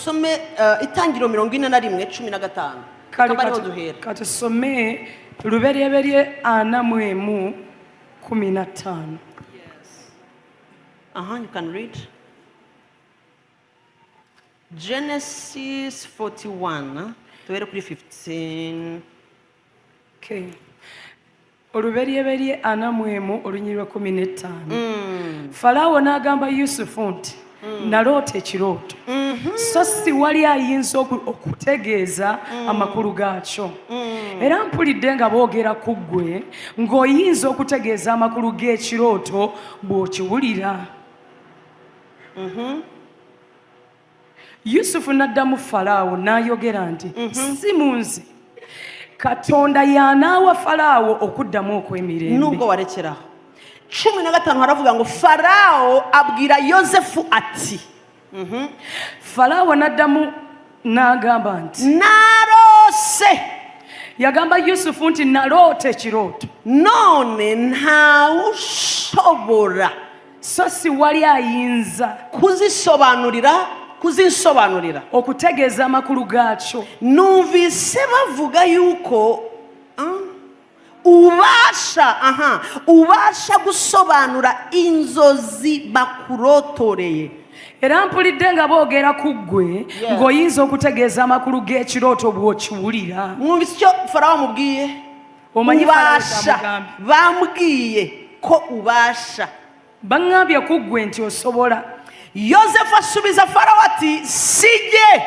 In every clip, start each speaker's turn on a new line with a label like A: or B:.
A: dusome itangiro 41:15 kabariho duhera
B: katusome luberyeberye 4:15.
A: You can read Genesis 41 tuhere kuri 15.
B: Okay. Oluberyeberye 4:15. Farawo n'agamba Yusufu nti naloota ekirooto so si wali ayinza okutegeeza amakulu gaakyo era mpulidde nga boogera ku ggwe ng'oyinza okutegeeza amakulu g'ekirooto bw'okiwulira. Yusufu n'addamu Falaawo n'ayogera nti si munze Katonda yanaawa Falaawo okuddamu okw'emirembe.
A: Nubwo warekeraho 15 haravuga ngo Farao abwira Yosefu ati
B: Falaawo n'addamu n'agamba nti
A: narose.
B: Yagamba Yusufu nti naloota ekirooto
A: none ntawushobora
B: so si wali ayinza
A: kuzinsobanurira
B: okutegeeza amakulu gaakyo.
A: Numvise bavuga yuko ubasha gusobanura inzozi bakurotoreye.
B: Era mpulidde nga boogera ku ggwe ng'oyinza okutegeeza amakulu g'ekirooto bw'okiwulira.
A: Mwumvise icyo Farawo amubwiye? Ubasha. Bambwiye ko ubasha.
B: Baŋŋambye ku ggwe nti osobola.
A: Yosefu asubiza Farawo ati sije.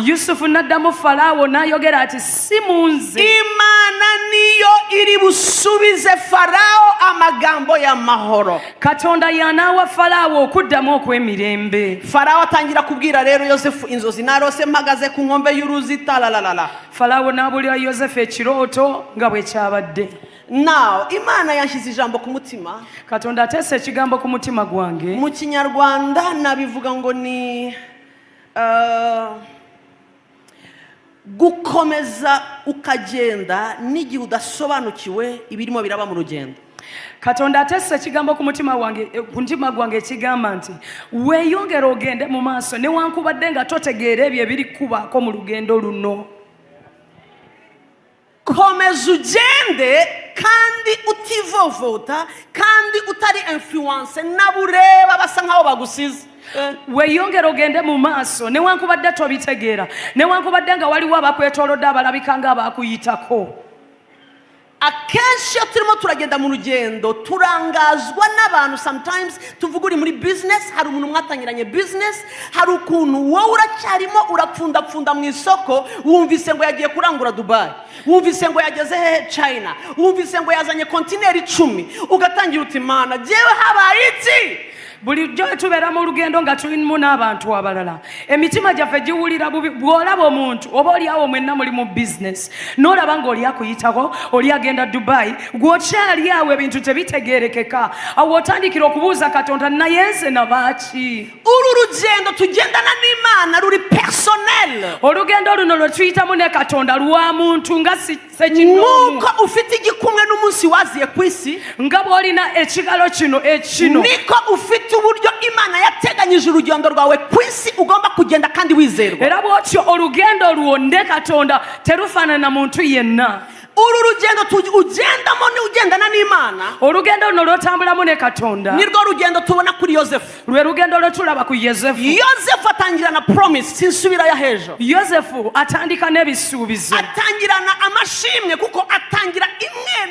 B: Yusufu n'addamu Falaawo n'ayogera ati si munze.
A: Imana niyo iri busubize Farawo amagambo y'amahoro.
B: Katonda yanaawa Falaawo okuddamu okw'emirembe.
A: Farawo atangira kubwira rero Yosefu inzozi narose mpagaze ku nkombe y'uruzi talalala.
B: Falaawo n'abuulira Yosefu ekirooto nga bwe kyabadde.
A: Now, Imana yanshyize ijambo ku mutima.
B: Katonda ateese ekigambo ku mutima gwange.
A: Mu Kinyarwanda nabivuga ngo ni gukomeza ukagenda n'igihe udasobanukiwe ibirimo biraba mu rugendo.
B: Katonda ateese ekigambo ku mutima gwange ekigamba nti weeyongere ogende mu maaso newankubadde nga totegeera ebyo ebiri kubaako mu lugendo luno.
A: Komeza ugende kandi utivovota kandi utari influence nabureba basa nkaho bagusize.
B: Weeyongere ogende mu maaso newankubadde tobitegeera newankubadde nga waliwo abakwetoolodde abalabika nga abakuyitako.
A: Akenshi iyo turimo turagenda mu rugendo turangazwa n'abantu. Sometimes tuvuga uri muri business, hari umuntu mwatangiranye business, hari ukuntu wowe uracyarimo urapfundapfunda mu isoko, wumvise ngo yagiye kurangura Dubai, wumvise ngo yageze hehe China, wumvise ngo yazanye kontineri 10, ugatangira uti Mana jewe habaye iki?
B: Bulijjo tubeera mu lugendo nga tulimu n'abantu abalala emitima gyaffe giwulira bubi. Bw'olaba omuntu oba oli awo mwenna muli mu business n'olaba ng'oli akuyitako oli agenda Dubai gw'okyali awo ebintu tebitegeerekeka awo otandikira okubuuza Katonda naye nze nabaaki?
A: Uru rugendo tugendana n'Imana ruri personnel.
B: Olugendo luno lwe tuyitamu ne Katonda lwa muntu nga sekinoomu.
A: Nuko ufite igikumwe n'umunsi waziye ku isi
B: nga bw'olina ekigalo kino ekino
A: niko ufite uburyo Imana yateganyije urugendo rwawe ku isi ugomba kugenda kandi wizerwa.
B: Era bw'otyo olugendo lwonde Katonda terufaanana muntu yenna.
A: Uru rugendo ugendamo ni ugendana n'Imana.
B: Olugendo luno lwotambulamu ne Katonda
A: nirwo rugendo tubona kuri Yosefu.
B: Lwe lugendo lwe tulaba ku Yosefu.
A: Yosefu atangira na promise sinsubirayo hejo.
B: Yosefu atandika n'ebisuubizo.
A: Atangirana amashimwe kuko atangira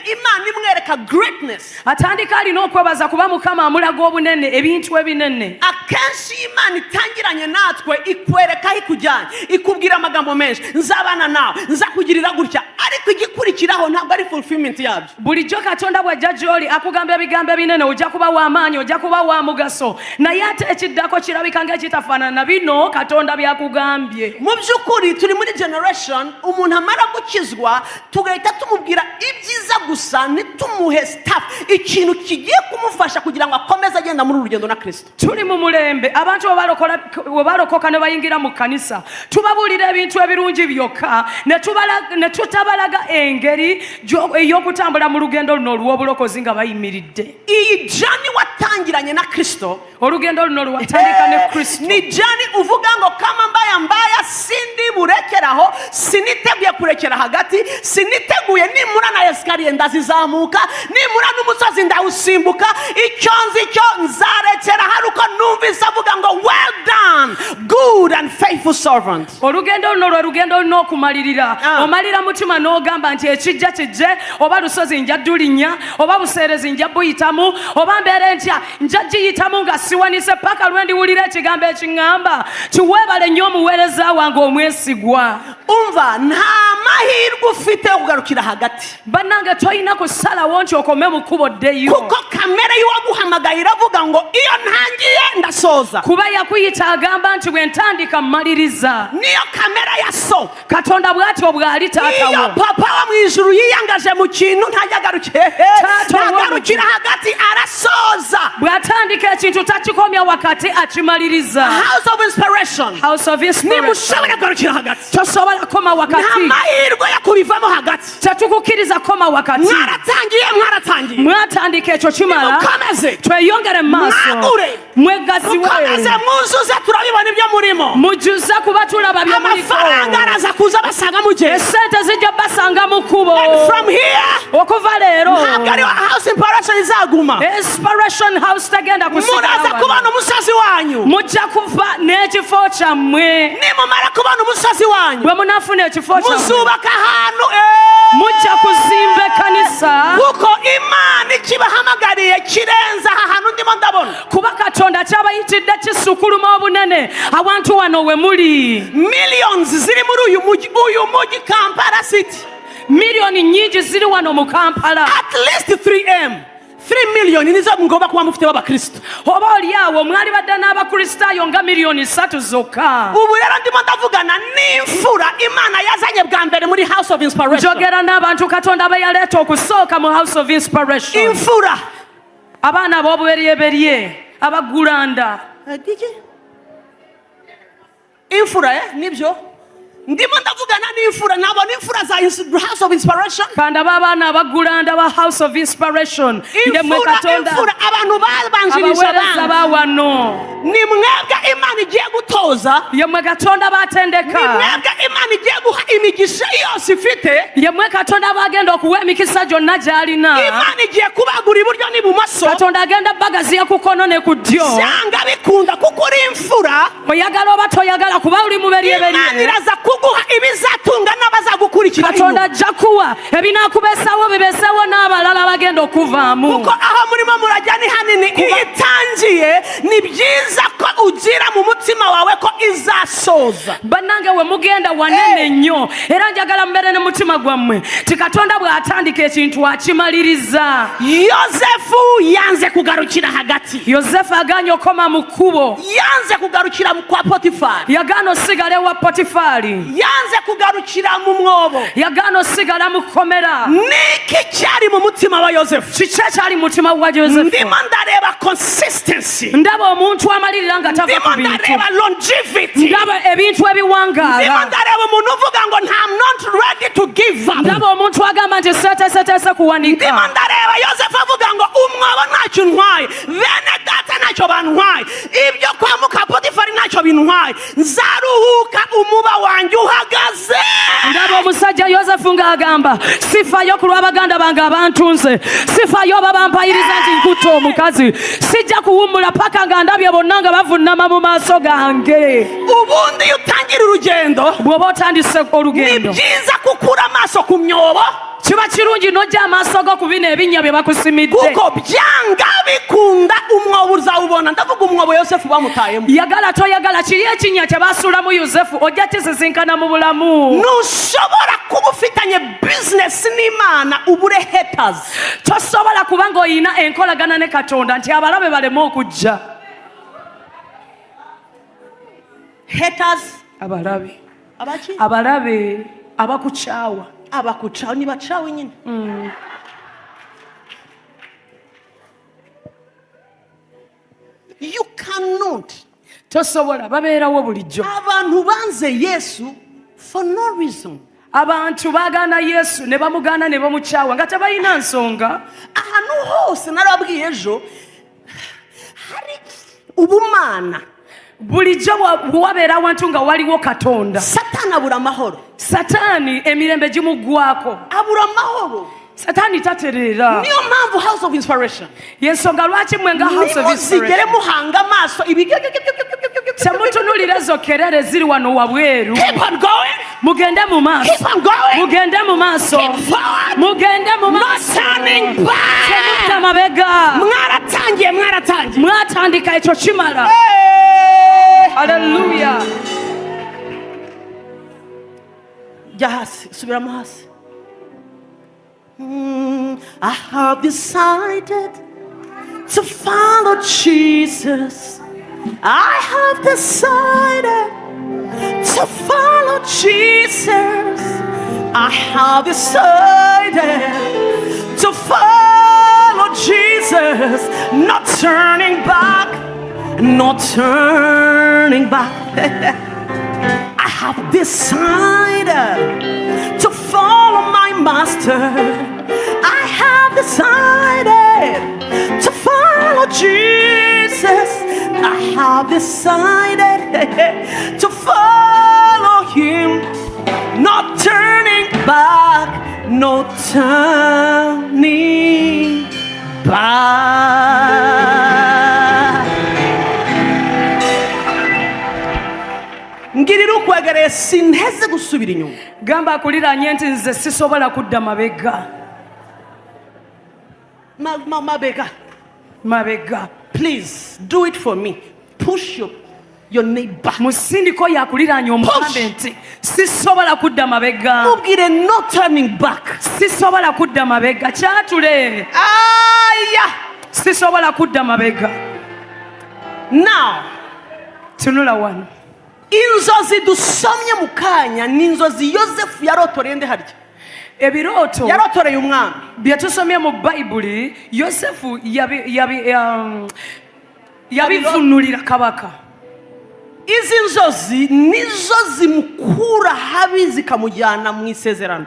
A: Imana imwereka greatness.
B: Atandika alina okwebaza kuba Mukama amulaga obunene ebintu ebinene.
A: Akenshi Imana itangiranye natwe ikwereka ikujyanye ikubwira amagambo menshi nzabana nawe nzakugirira gutya ariko igikurikiyeho ntabwo ari fulfillment yabyo.
B: Bulijjo Katonda bw'ajja gy'oli akugamba ebigambo ebinene ojja kuba w'amaanyi ojja kuba wa mugaso naye ate ekiddako kirabika ng'ekitafaanana na bino Katonda byakugambye.
A: Mu by'ukuri turi muri generation umuntu amara gukizwa tugahita tumubwira ibyiza gusa ntitumuhe staff ikintu kigiye kumufasha kugira ngo akomeze agenda muri urugendo na Kristo.
B: Tuli mu mulembe abantu balokoka ne bayingira mu kanisa tubabuulira ebintu ebirungi byokka ne tutabalaga engeri ey'okutambula mu lugendo luno olw'obulokozi nga bayimiridde.
A: Iyi jani watangiranye na Kristo
B: olugendo luno lwatandika ne Kristo
A: ni jani uvuga ngo kama siniteguye kurekera hagati, siniteguye nimura na esikariye ndazizamuka, nimura n'umusozi ndawusimbuka, icyo nzi cyo nzarekera hari uko numvise avuga ngo well done good and faithful servant.
B: Olugendo luno lwe lugendo lulina okumalirira. Omalira mutima n'ogamba nti ekijja kijje, oba lusozi nja dulinnya, oba buseerezi nja buyitamu, oba mbeera entya nja giyitamu nga siwanise paka lwe ndiwulira ekigambo ekiŋŋamba ti weebale nnyo omuweereza wange omwesigwa.
A: Umva nta mahirwe ufite okugarukira hagati.
B: Bannange toyina kusalawo nti okome mu kkubo ddeyo.
A: Kuko kamere y'uwaguhamagaye iravuga ngo iyo ntangiye ndasoza.
B: Kuba yakuyita agamba nti bwe ntandika mmaliriza.
A: Niyo kamere ya so.
B: Katonda bw'atyo bw'ali taatawo.
A: Iyo papa wo mu ijuru yiyangaje mu kintu ntajya agarukira hagati arasoza.
B: Bw'atandika ekintu takikomya wakati akimaliriza.
A: House of inspiration.
B: House of inspiration.
A: Nimushobora kugarukira hagati.
B: Tosobola koma wakati.
A: Nta mahirwe yo kubivamo hagati.
B: Tetukukkiriza koma wakati.
A: Mwaratangiye.
B: Mwatandika ekyo kimala.
A: Mukomeze.
B: Tweyongere mu maaso.
A: Mwagure.
B: Mwegaziwe.
A: Mukomeze muzuze turabibona ibyo murimo.
B: Mujuze kuba tulaba bye muliko.
A: Amafaranga araza kuza basanga mu gihe.
B: Esente zijja basanga mu kkubo.
A: And from here.
B: Okuva leero.
A: Ntabwo ari house inspiration izaguma.
B: Inspiration house tagenda kusigala.
A: Muraza kubona umusozi wanyu.
B: Mujja kuva n'ekifo kyammwe.
A: Nimumara kubona umusozi wanyu.
B: Bwe munaafuna ekifo kyammwe.
A: Muzubaka ahantu
B: mujja kuzimba ekkanisa.
A: kuko Imana ikibahamagariye kirenze aha hantu ndimo ndabona.
B: Kuba Katonda kyabayitidde kisukuluma obunene awantu wano we muli.
A: Millions ziri muri uyu mujyi Kampala city.
B: Miliyoni nyingi ziri wano mu Kampala.
A: At least 3 million nizo mugomba kuba mufite w'abakristo.
B: Oba oli awo mwali badde n'abakristaayo nga miliyoni 3 zokka.
A: Ubu rero ndimo ndavugana n'imfura Imana yazanye bwa mbere muri House of Inspiration.
B: Njogera n'abantu Katonda be yaleeta okusooka mu House of Inspiration.
A: Imfura.
B: Abaana ab'obuberyeberye abagulanda.
A: Imfura nibyo. Ndimo ndavugana n'imfura nabona imfura za House of Inspiration.
B: Kandi abaana abagulanda ba House of Inspiration.
A: Imfura abantu babanjirije
B: abana wano.
A: Ni mwebwe Imana igiye gutoza.
B: Yemwe Katonda batendeka.
A: Ni mwebwe Imana igiye guha imigisha yose ifite.
B: Yemwe Katonda bagenda okuwa emikisa gyonna gy'alina.
A: Imana igiye kubagura iburyo n'ibumoso.
B: Katonda agenda bagaziya ku kkono ne ku ddyo.
A: Cyanga bikunda kuko uri imfura.
B: Oyagala oba toyagala kuba uli muberyeberye.
A: Imana iraza kuguha ibizatunga n'abazagukurikira.
B: Katonda ajja kuwa ebinaakubeesawo bibeesewo n'abalala bagenda okuvaamu.
A: Kuko aho murimo murajya ni hanini. Iyo itangiye ni byiza ko ugira mu mutima wawe ko izasoza.
B: Bannange we mugenda wanene nnyo era njagala mbeere ne mutima gwammwe ti Katonda bw'atandika ekintu akimaliriza.
A: Yozefu yanze kugarukira hagati.
B: Yozefu agaanye okoma mu kkubo.
A: Yanze kugarukira kwa Potifari.
B: Yagaana osigala ewa Potifari.
A: Yanze kugarukira mu mwobo.
B: Yagaana osigala mu kkomera.
A: Niki cyari mu mutima wa Yozefu?
B: Kiki ekyali mu mutima gwa Yozefu?
A: Ndimo ndareba consistency.
B: Ndaba omuntu amalirira nga tava ku bintu.
A: Ndimo ndareba longevity.
B: Ndaba ebintu ebiwangaala.
A: Ndimo ndareba omuntu uvuga ngo I'm not ready to give up.
B: Ndaba omuntu agamba nti seeteeseteese kuwanika.
A: Ndimo ndareba Yozefu avuga ngo umwobo ntacyo ntwaye, bene data ntacyo bantwaye, ibyo kwa muka Potifari ntacyo bintwaye, nzaruhuka umuba wanjye uhagaze.
B: Ndaba omusajja Yozefu ng'agamba sifayo ku lw'abaganda bange abantunze, sifayo babampayiriza nti nkutte omukazi, sijja kuwummula paka nga ndabye bonna nga bavunnama mu maaso gange.
A: Ubundi iyo utangira urugendo
B: bw'oba otandise
A: ni
B: olugendo
A: byiza kukura amaso ku myobo.
B: Kiba kirungi n'ojja amaaso go ku bino ebinnya bye bakusimidde.
A: Kuko byanga bikunda umwobo uzawubona. Ndavuga umwobo Yosefu bamutayemo.
B: Yagala toyagala kiri ekinnya kye baasuulamu Yozefu ojja kisisinkana mu bulamu.
A: Ntushobora kuba ufitanye bizinesi n'Imana ubure haters.
B: Tosobola kuba ng'olina enkolagana ne Katonda nti abalabe baleme okujja.
A: Haters.
B: Abalabe.
A: Abaki?
B: Abalabe abakukyawa.
A: Abakuchawo ni bachawe nyine. You cannot.
B: Tosobola babeerawo bulijjo.
A: Abantu banze Yesu for no reason.
B: Abantu baagaana Yesu ne bamugaana ne bamukyawa nga tebalina nsonga.
A: Ahantu hose narababwiye ejo hari ubumana.
B: bulijjo bwabeera awantu nga waliwo katonda
A: satani abura amahoro,
B: sataani emirembe gimuggwako,
A: abura amahoro.
B: sataani tatereera.
A: Niyo mpamvu house of inspiration
B: yensonga lwaki mwe nga house of
A: nimuzigere
B: inspiration
A: muhanga amaso
B: temutunulira ezo kerere ziri wano wabweru.
A: keep on going,
B: mugende mu maaso,
A: keep on going,
B: mugende mu maaso,
A: keep forward,
B: mugende mu
A: not
B: maaso,
A: turning back.
B: temudda mabega.
A: mwaratangiye
B: mwatandika ekyo kimala.
A: Hey!
B: Haleluya.
A: jya hasi, subiramo hasi. I have decided to follow Jesus. I have decided to follow Jesus. I have decided to follow Jesus. Not turning back, not turning back. I have decided to follow my master. I have decided to follow Jesus. I have decided to follow him. Not turning back, no turning back. Ngirira ukwegereye sinteze gusubira inyuma.
B: Gamba akuliranye nti nze sisobola kudda mabega. Mabega.
A: Please do it for me. Push your neighbor.
B: Musindiko yakuliranye omugambe nti sisobola kudda mabega.
A: Mubwire no turning back.
B: Sisobola kudda mabega. Kyatule.
A: Aya.
B: Sisobola kudda mabega.
A: Now.
B: Tunula wano.
A: Inzozi dusomye mu kanya ni inzozi Yosefu yarotoreye nde harya.
B: Ebirooto
A: yarotoreye umwami
B: bye tusomye mu Bayibuli. Yosefu yabivunulira kabaka.
A: Izi nzozi nizo zimukura habi zikamujyana mu isezerano.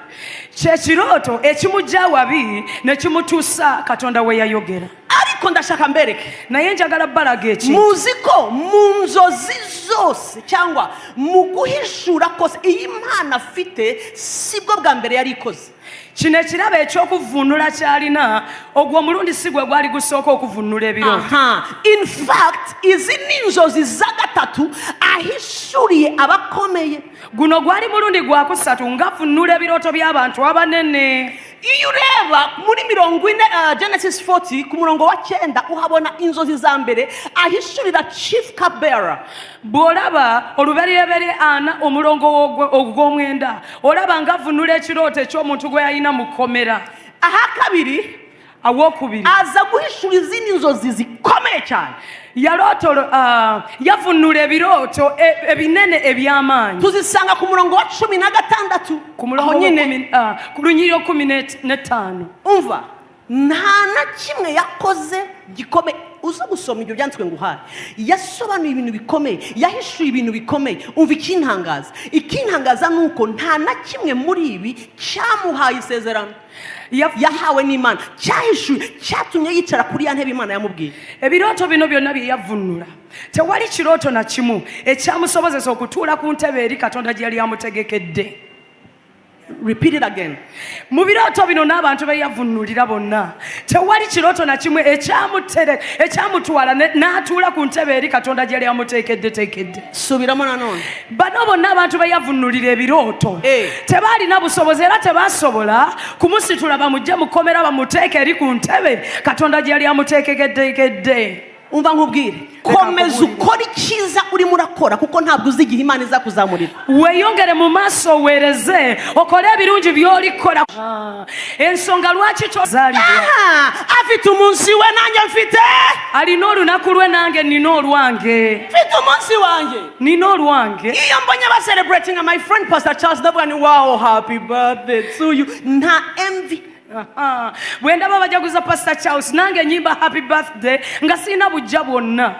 B: Kyekirooto ekimujja wabi ne kimutuusa Katonda we yayogera.
A: Ariko ndashaka mbereke
B: naye njagala balaga eki
A: muziko mu nzozi zose cyangwa mu guhishura kose iyi Imana afite sibwo bwa mbere yari ikoze.
B: kino ekirabo eky'okuvunula kyalina ogwo omulundi si gwe gwali gusooka okuvunula ebirooto.
A: In fact izi ni inzozi za gatatu ahishuriye abakomeye.
B: Guno gwali mulundi gwa kusatu ngavunula ebirooto by'abantu abanene.
A: Iyo ureba muri 40 Genesis 40 ku murongo wa 9 uhabona inzozi za mbere ahishurira chief cupbearer.
B: Bw'olaba olubereberye ana omulongo ogw'omwenda olaba ngavunula ekirooto eky'omuntu gwe yalina mu kkomera.
A: Aha kabiri
B: awokubiri
A: aza guhishura izindi nzozi zikomeye cyane.
B: Yavunula ebirooto ebinene eby'amaanyi.
A: Tuzisanga ku murongo wa 16
B: ku lunyiriri 15.
A: Umva nta na kimwe yakoze gikomeye. Uza gusoma ibyo byanditswe nguhaye. Yasobanuye ibintu bikomeye, yahishuye ibintu bikomeye. Umva ikintangaza nuko nta na kimwe muri ibi cyamuhaye isezerano yahawe n'Imana, cyahishuye, cyatumye yicara kuri ya ntebe Imana yamubwiye.
B: Ebirooto bino byonna bye yavunula tewali kirooto na kimu ekyamusobozesa okutuula ku ntebe eri Katonda gye yali amutegekedde.
A: Repeat it again.
B: Mu birooto bino n'abantu be yavunulira bonna tewali kirooto na kimu ekyamutwala n'atuula ku ntebe eri Katonda gye yali amuteekedde.
A: Subiramo nanone.
B: Bano bonna abantu be yavunulira ebirooto tebaalina busobozi era tebasobola kumusitula bamujje mukomera bamuteeke eri ku ntebe Katonda gye yali amuteekedde.
A: Umva nkubwire komeza ukora icyiza urimo urakora kuko ntabwo uzi igihe Imana iza kuzamurira.
B: Weyongere mu maaso wereze okole ebirungi by'olikora. Ensonga lwaki tozaalibwa
A: afite umunsi we nanjye mfite.
B: Alina olunaku lwe nange nina olwange.
A: Mfite umunsi wanjye
B: nina olwange.
A: Iyo mbonye ba celebrating my friend Pastor Charles ndavuga ni wow happy birthday to you. Nta envy.
B: Bwe ndaba bajaguza Pastor Charles nange nyimba happy birthday nga sina bujja bwonna.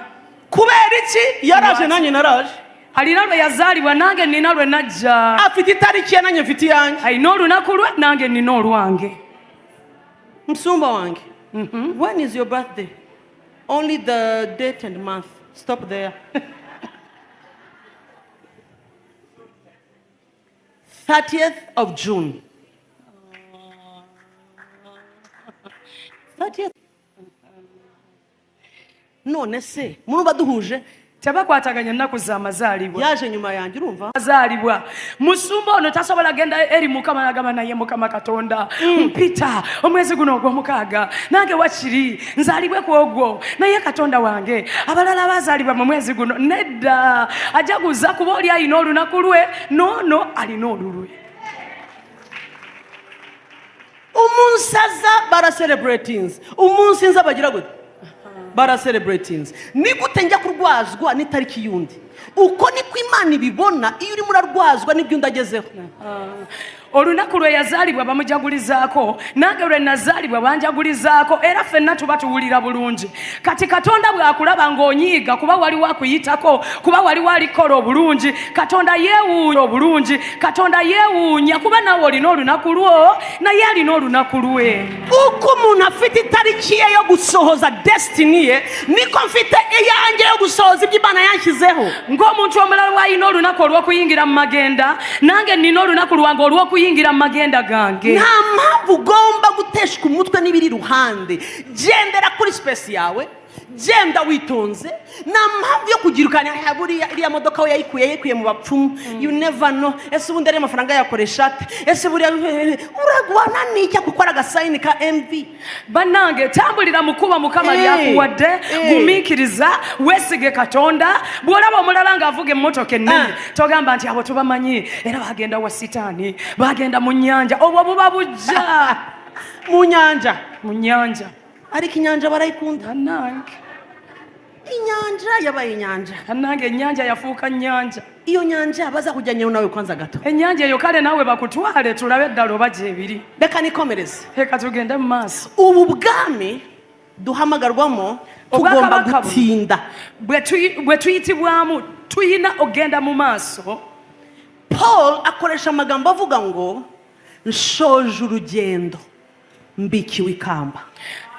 A: Kubera iki yaraje nanjye naraje.
B: Alina lwe yazaalibwa nange nina lwe najja.
A: Afite itariki ye nanjye mfite yanjye.
B: Alina olunaku lwe nange nina olwange.
A: Msumba wange. When is your birthday? Only the date and month. Stop there. 30th of June. 30th. None se munuba duhuje
B: tebakwataganya nnaku z'amazaalibwa
A: yaje nyuma yanjye urumva
B: azaalibwa musumba ono tasobola genda eri mukama nagamba naye mukama katonda mpita omwezi guno ogw'omukaaga nange wakiri nzaalibwe ku ogwo naye katonda wange abalala bazaalibwa mu mwezi guno nedda ajaguza kuba oli alina olunaku lwe noono alina olulwe
A: umunsaza bara celebrations umunsi nza bagira gute bara celebrations ni gute njya kurwazwa n'itariki yundi uko niko Imana ibibona iyo uri murarwazwa n'ibyo ndagezeho
B: olunaku lwe yazaalibwa bamujagulizaako nange lwe nazaalibwa banjagulizaako era ffenna tuba tuwulira bulungi kati katonda bw'akulaba ng'onyiiga kuba waliwo akuyitako kuba waliwo alikola obulungi katonda yeewuunya obulungi katonda yeewuunya kuba nawe olina olunaku lwo naye alina olunaku lwe
A: uko umuntu afite itariki ye yo gusohoza destiny ye niko mfite iyanjye yo gusohoza ibyo Imana yanshyizeho
B: ng'omuntu omulala w'alina olunaku olw'okuyingira mu magenda nange nina olunaku lwange olw'okuyingira mu magenda gange
A: nta mpamvu ugomba guteshwa umutwe n'ibiri iruhande gendera kuri space yawe genda witonze nta mpamvu yo kugirukana buriya iriya modoka we yayikuye mu bapfumu you never know ese ubundi ari amafaranga yakoresha ate ese buriya uragwana n'icyo kuko ari agasayini ka MV
B: bannange tambulira mukuba mukama lyakuwadde gumiikiriza weesige katonda bw'olaba omulala ng'avuga emmotoka ennene togamba nti abo tubamanyi era bagenda wa sitaani bagenda mu nnyanja obwo buba bujja
A: mu nyanja ariko inyanja barayikunda
B: bannange
A: inyanja yabaye inyanja
B: bannange ennyanja yafuuka nnyanja
A: iyo nyanja baza kujyanyeho nawe kwanza gato
B: ennyanja eyo kale naawe bakutwale tulabe eddala oba gyebiri
A: reka nikomereze
B: reka tugende mu maaso
A: ubu bwami duhamagarwamo tugomba gutinda
B: bwe tuyitibwamu tuyina ogenda mu maaso
A: Paul akoresha amagambo avuga ngo nshoje urugendo mbikiwe ikamba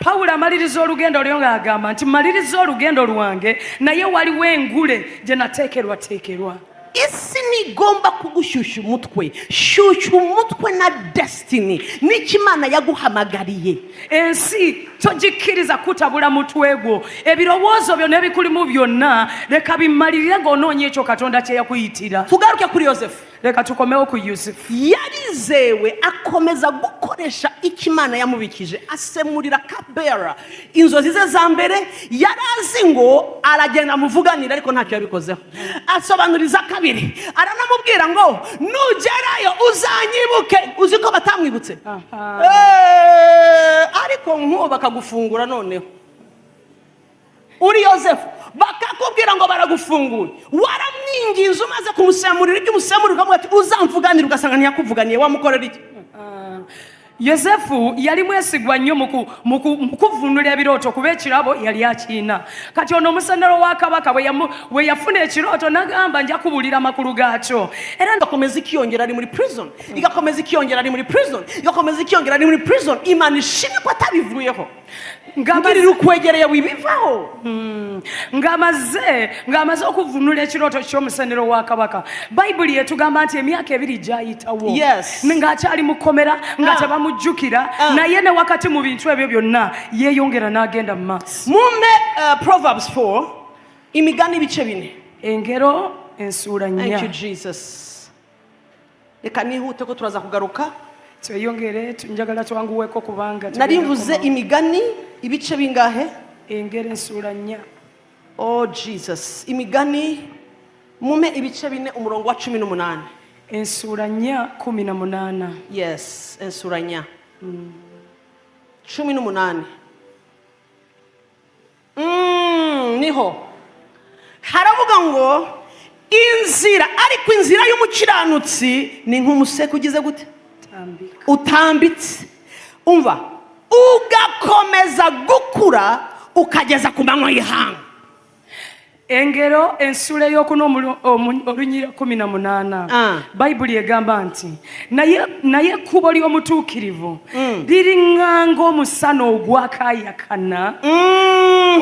B: Pawulo amaliriza olugendo lyo ng'agamba nti maliriza olugendo lwange naye waliwo engule gye nateekerwateekerwa
A: isi ntigomba kugushyushya umutwe shyushya umutwe na destiny n'icyo Imana yaguhamagariye
B: ensi togikkiriza kutabula mutwe gwo ebirowoozo byonna ebikulimu byonna leka bimmalirire ng'onoonya ekyo katonda kye yakuyitira
A: tugaruke kuri Yosefu
B: reka tukomewo ku Yusufu
A: yarizewe akomeza gukoresha icyo Imana yamubikije asemurira kabera inzozi ze za mbere yarazi ngo aragenda amuvuganira ariko ntacyo yabikozeho asobanuriza kabiri aranamubwira ngo nugerayo uzanyibuke uzi ko batamwibutse ariko nk'uwo bakagufungura noneho uri Yosefu bakakubwira ngo baragufungura waramwinginze umaze kumusemurira ibyo umusemurira ukavuga ati uzamvuganira ugasanga ntiyakuvuganiye wamukorera iki
B: Yosefu yali mwesigwa nnyo mu kuvunula ebirooto kuba ekirabo yali akiina kati ono omusenero wa kabaka bwe yafuna ekirooto n'agamba nja kubuulira amakulu gaakyo
A: era igakomeza ikiyongera ari muri prison igakomeza ikiyongera ari muri prison igakomeza ikiyongera ari muri prison Imana ishimwe ko atabivuyeho ngirira ukwegereye wibivaho
B: ng'amaze okuvunula ekirooto ky'omusenero wa kabaka bayibuli etugamba nti emyaka 2 gyayitawo ng'akyali mu kkomera nga tebamujjukira naye ne wakati mu bintu ebyo byonna yeeyongera n'agenda mu maaso
A: mumbe Proverbs 4 imigani ibice 4
B: engero ensuula 4
A: Thank you Jesus reka nihute ko turaza kugaruka
B: tweyongere njagala twanguweko kubanga
A: nari mvuze imigani ibice bingahe
B: engero ensuula 4
A: oh Jesus imigani mume ibice 4 umurongo wa 18
B: ensuula 4:18
A: yes ensuula 4 18 niho haravuga ngo inzira ariko inzira y'umukiranutsi ni nk'umuseke ugize gute utambitse umva ugakomeza gukura ukageza ku manywa y'ihanga
B: engero ensuula ey'okuna olunyira 18 bayibuli egamba nti naye ekkubo ly'omutuukirivu liriŋŋanga omusana ogwakaayakana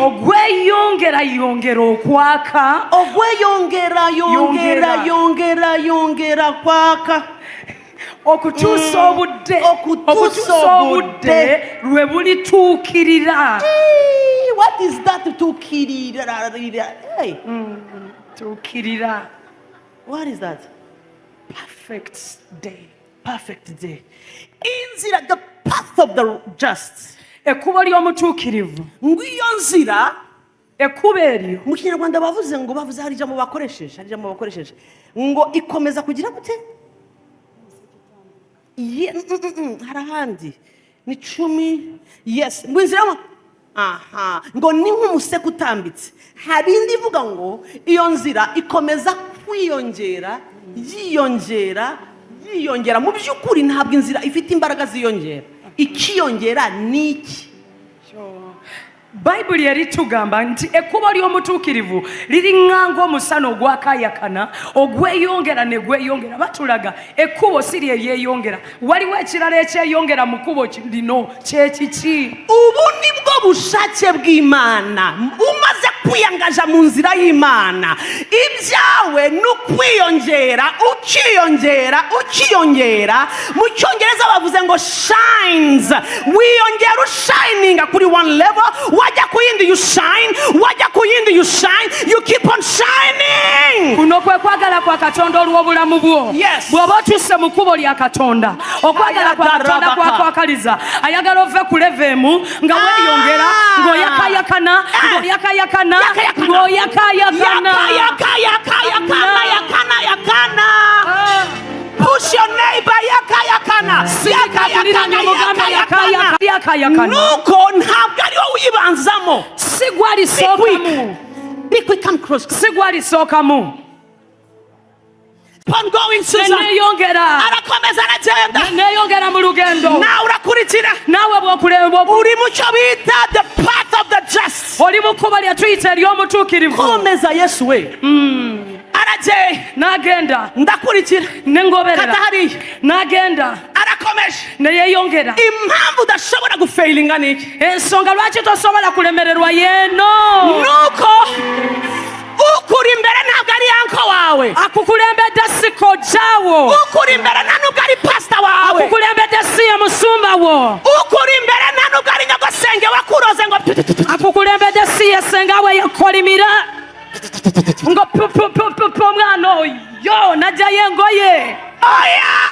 B: ogweyongerayongera okwaka
A: ogweyongerayongera kwaka
B: okutuusa obudde lwe bulituukirira.
A: What is that tuukirira? Hey.
B: Tuukirira.
A: What is that?
B: Perfect day.
A: Perfect day. Inzira, the path of the just.
B: Ekkubo ly'omutuukirivu.
A: Ngwiyo nzira.
B: Ekkubo eryo.
A: Mu Kinyarwanda bavuze hari ijambo bakoresheje. Ngo ikomeza kugira gute? Hari ahandi. Ni 10. Yes. Ngwinzira aha. Ngo ni nk'umuseke utambitse. Hari indi ivuga ngo iyo nzira ikomeza kwiyongera, yiyongera. Mu by'ukuri ntabwo inzira ifite imbaraga ziyongera. Ikiyongera ni iki?
B: Bayibuli eritugamba nti ekkubo ly'omutuukirivu liri ŋŋanga omusana ogwakaayakana ogweyongera ne gweyongera. Batulaga ekkubo si lyeyongera. Waliwo ekirala ekyeyongera mu kkubo lino kye kiki?
A: Ubu nibwo bushake bw'Imana. Umaze kwiyangaja mu nzira y'Imana, ibyawe ni ukwiyongera, ukiyongera. Mu Cyongereza bavuze ngo shines. Wiyongera ushininga kuri one level, wajya ku yindi you shine, you keep on shining.
B: Kuno kwe kwagala kwa Katonda olw'obulamu bwo.
A: Yes.
B: Bw'oba otuuse mu kkubo lya Katonda, okwagala kwa Katonda kwakwakaliza, ayagala ove ku levemu nga weeyongera, ng'oyakayakana.
A: Push your neighbor, yakayakana. Nuko ntabwo ari wowe uyibanzamo.
B: Sigwalisookamu.
A: Be quick, come close.
B: Sigwalisookamu.
A: Upon going, Susan. Arakomeza aragenda.
B: Neyongera mu lugendo.
A: Nawe urakurikira.
B: Nawe bw'okuleba
A: uri mu cyo bita the path of the just.
B: Oli mu kkubo lye tuyita ery'omutuukirivu.
A: Komeza Yesu we. Araje
B: n'agenda.
A: Ndakurikira.
B: Nengoberera.
A: Kata hariya.
B: N'agenda.
A: Arakomeje.
B: Neyeyongera.
A: Impamvu udashobora gufailinga ni iki?
B: Ensonga lwaki tosobola kulemererwa yeeno?
A: Nuko ukuri imbere ntabwo ari yanko wawe.
B: Akukulembedde si kojjaawo.
A: Ukuri imbere ntabwo ari pastor wawe.
B: Akukulembedde si ye musumba wo.
A: Ukuri imbere ntabwo ari nyagosenge wakuroze ngo
B: akukulembedde si ye senga we yakolimira ngo omwana oyo najjayo engoye.
A: Oya.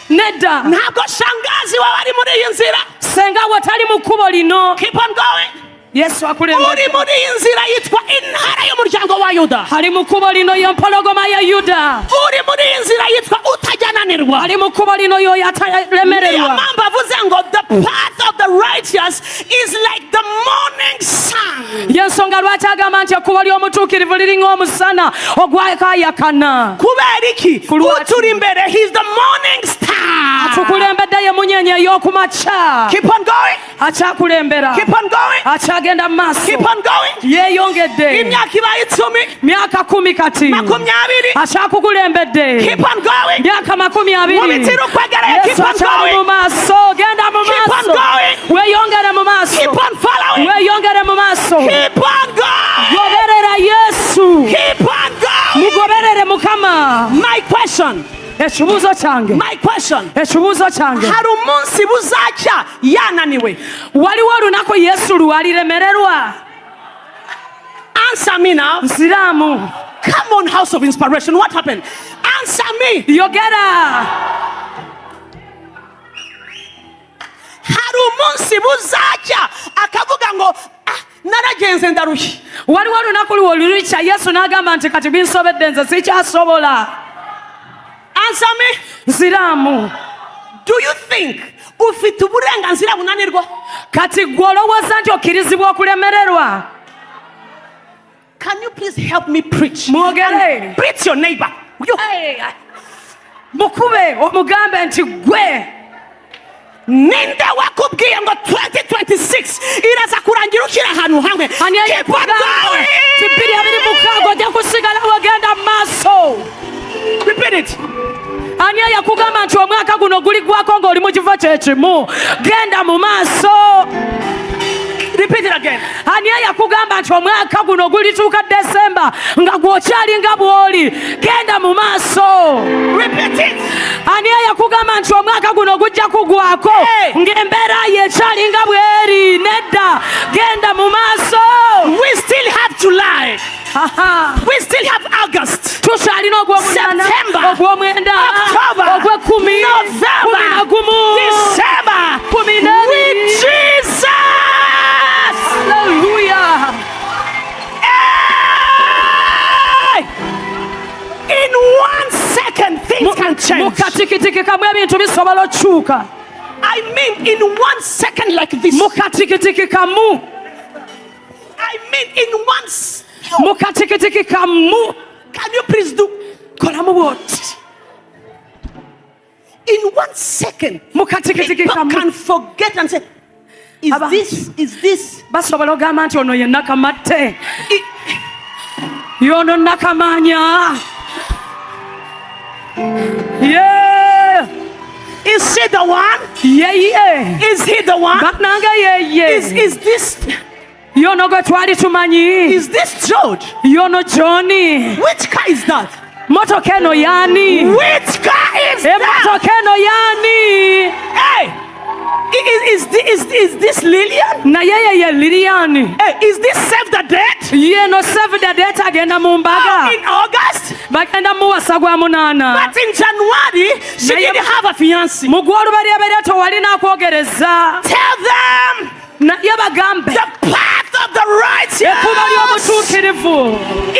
B: Nedda.
A: Ntabwo shangazi wawe ari muri iyi nzira.
B: Senga we tali mu kkubo lino.
A: Keep on going.
B: Yesu akulembedde.
A: Uri muri iyi nzira yitwa intara y'umuryango wa Yuda.
B: Ali mu kkubo lino y'empologoma ya Yuda.
A: Uri muri iyi nzira yitwa utajyananirwa.
B: Ali mu kkubo lino y'oyo atalemererwa.
A: Niyo mpamvu avuze ngo the path of the righteous is like the morning sun.
B: Yensonga lwaki agamba nti ekkubo ly'omutuukirivu liri ng'omusana ogwakaayakana.
A: Kubera iki? Uturi imbere, he's the morning star.
B: Atukulembedde ye munyenye ey'okumakya.
A: Keep on going.
B: Akyakulembera.
A: Keep on going.
B: Akyagenda mu maaso.
A: Keep on going.
B: Yeeyongedde.
A: Imyaka ibaye 10.
B: Myaka 10 kati.
A: 20.
B: Akyakukulembedde.
A: Keep on going.
B: Myaka 20.
A: Mubitiru kwegera. Keep on going.
B: Mu maaso. Genda mu maaso.
A: Keep on going.
B: Weeyongere mu maaso.
A: Keep on following.
B: Weeyongere mu maaso.
A: Keep on going.
B: Goberera Yesu.
A: Keep on going.
B: Mugoberere Mukama.
A: My question.
B: Ekibuuzo kyange.
A: My question.
B: Ekibuuzo kyange.
A: Hari umunsi buzacya yananiwe.
B: Waliwo olunaku Yesu lwaliremererwa.
A: Answer me now.
B: Nsiraamu.
A: Come on, House of Inspiration. What happened? Answer me.
B: Yogera.
A: Hari umunsi buzacya akavuga ngo naragenze ndarushye.
B: Waliwo olunaku lwolulukya Yesu n'agamba nti kati binsobedde nze sikyasobola.
A: Answer me.
B: Nsiraamu.
A: Do you think ufite uburenganzira bunanirwa?
B: Kati gwe olowooza nti okkirizibwa okulemererwa?
A: Can you please help me preach?
B: Mwogere.
A: Preach your neighbor.
B: Mukube omugambe nti gwe.
A: Ninde wakubwiye ngo 2026 iraza kurangira ukira ahantu hamwe? Keep on going.
B: Tipiri abiri mukago ojja kusigala wagenda maaso.
A: Repeat it.
B: Ani yakugamba nti omwaka guno guli gwako ng'oli mu kifo kyekimu. Genda mu maaso.
A: Repeat it again.
B: Ani yakugamba nti omwaka guno gulituuka Desemba nga gw'okyali nga bw'oli. Genda mu maaso.
A: Repeat it.
B: ani eyakugamba nti omwaka guno gujja kugwako ng'embeera yekyali nga bweri? Nedda, genda mu maaso.
A: We still have July. We still have August,
B: tukyalina ogw'omunaana,
A: September,
B: ogw'omwenda,
A: October,
B: ogw'ekkumi,
A: November,
B: 11,
A: December,
B: 12.
A: with Jesus.
B: Hallelujah.
A: Hey! In 1 second, things can
B: Mu
A: change.
B: katikitiki kamu ebintu bisobola okukyuka.
A: I mean, in 1 second like this.
B: Mu katikitiki kamu.
A: I mean, in 1
B: Mu katikitiki kamu.
A: Can you please do?
B: Kolamu bw'oti.
A: In 1 second,
B: Mu katikitiki
A: people
B: kamu.
A: can forget and say, is this?
B: Basobola ogamba nti ono ye nakamatte. Y'ono nakamanya. Yeah.
A: Is he the one?
B: Yeye.
A: Is he the one?
B: Bannange yeye.
A: Is this?
B: Y'ono gwe twali tumanyi.
A: Is this George?
B: Y'ono Johnny.
A: Which car is that?
B: Motoka eno yani.
A: Which car is that?
B: Emotoka eno yani.
A: Hey, is this Lillian?
B: Na yeye ye Lilian.
A: Hey, is this Save the Date?
B: Yeno save the date agenda mu mbaga.
A: In August?
B: Bagenda mu wasa gwa munaana.
A: But in January, she
B: Naye-
A: didn't have a fiancé.
B: Mu gw'olubereberye tewalina akwogereza.
A: Tell them
B: Naye bagambe.
A: the path of the righteous
B: Ekkubo ly'omutuukirivu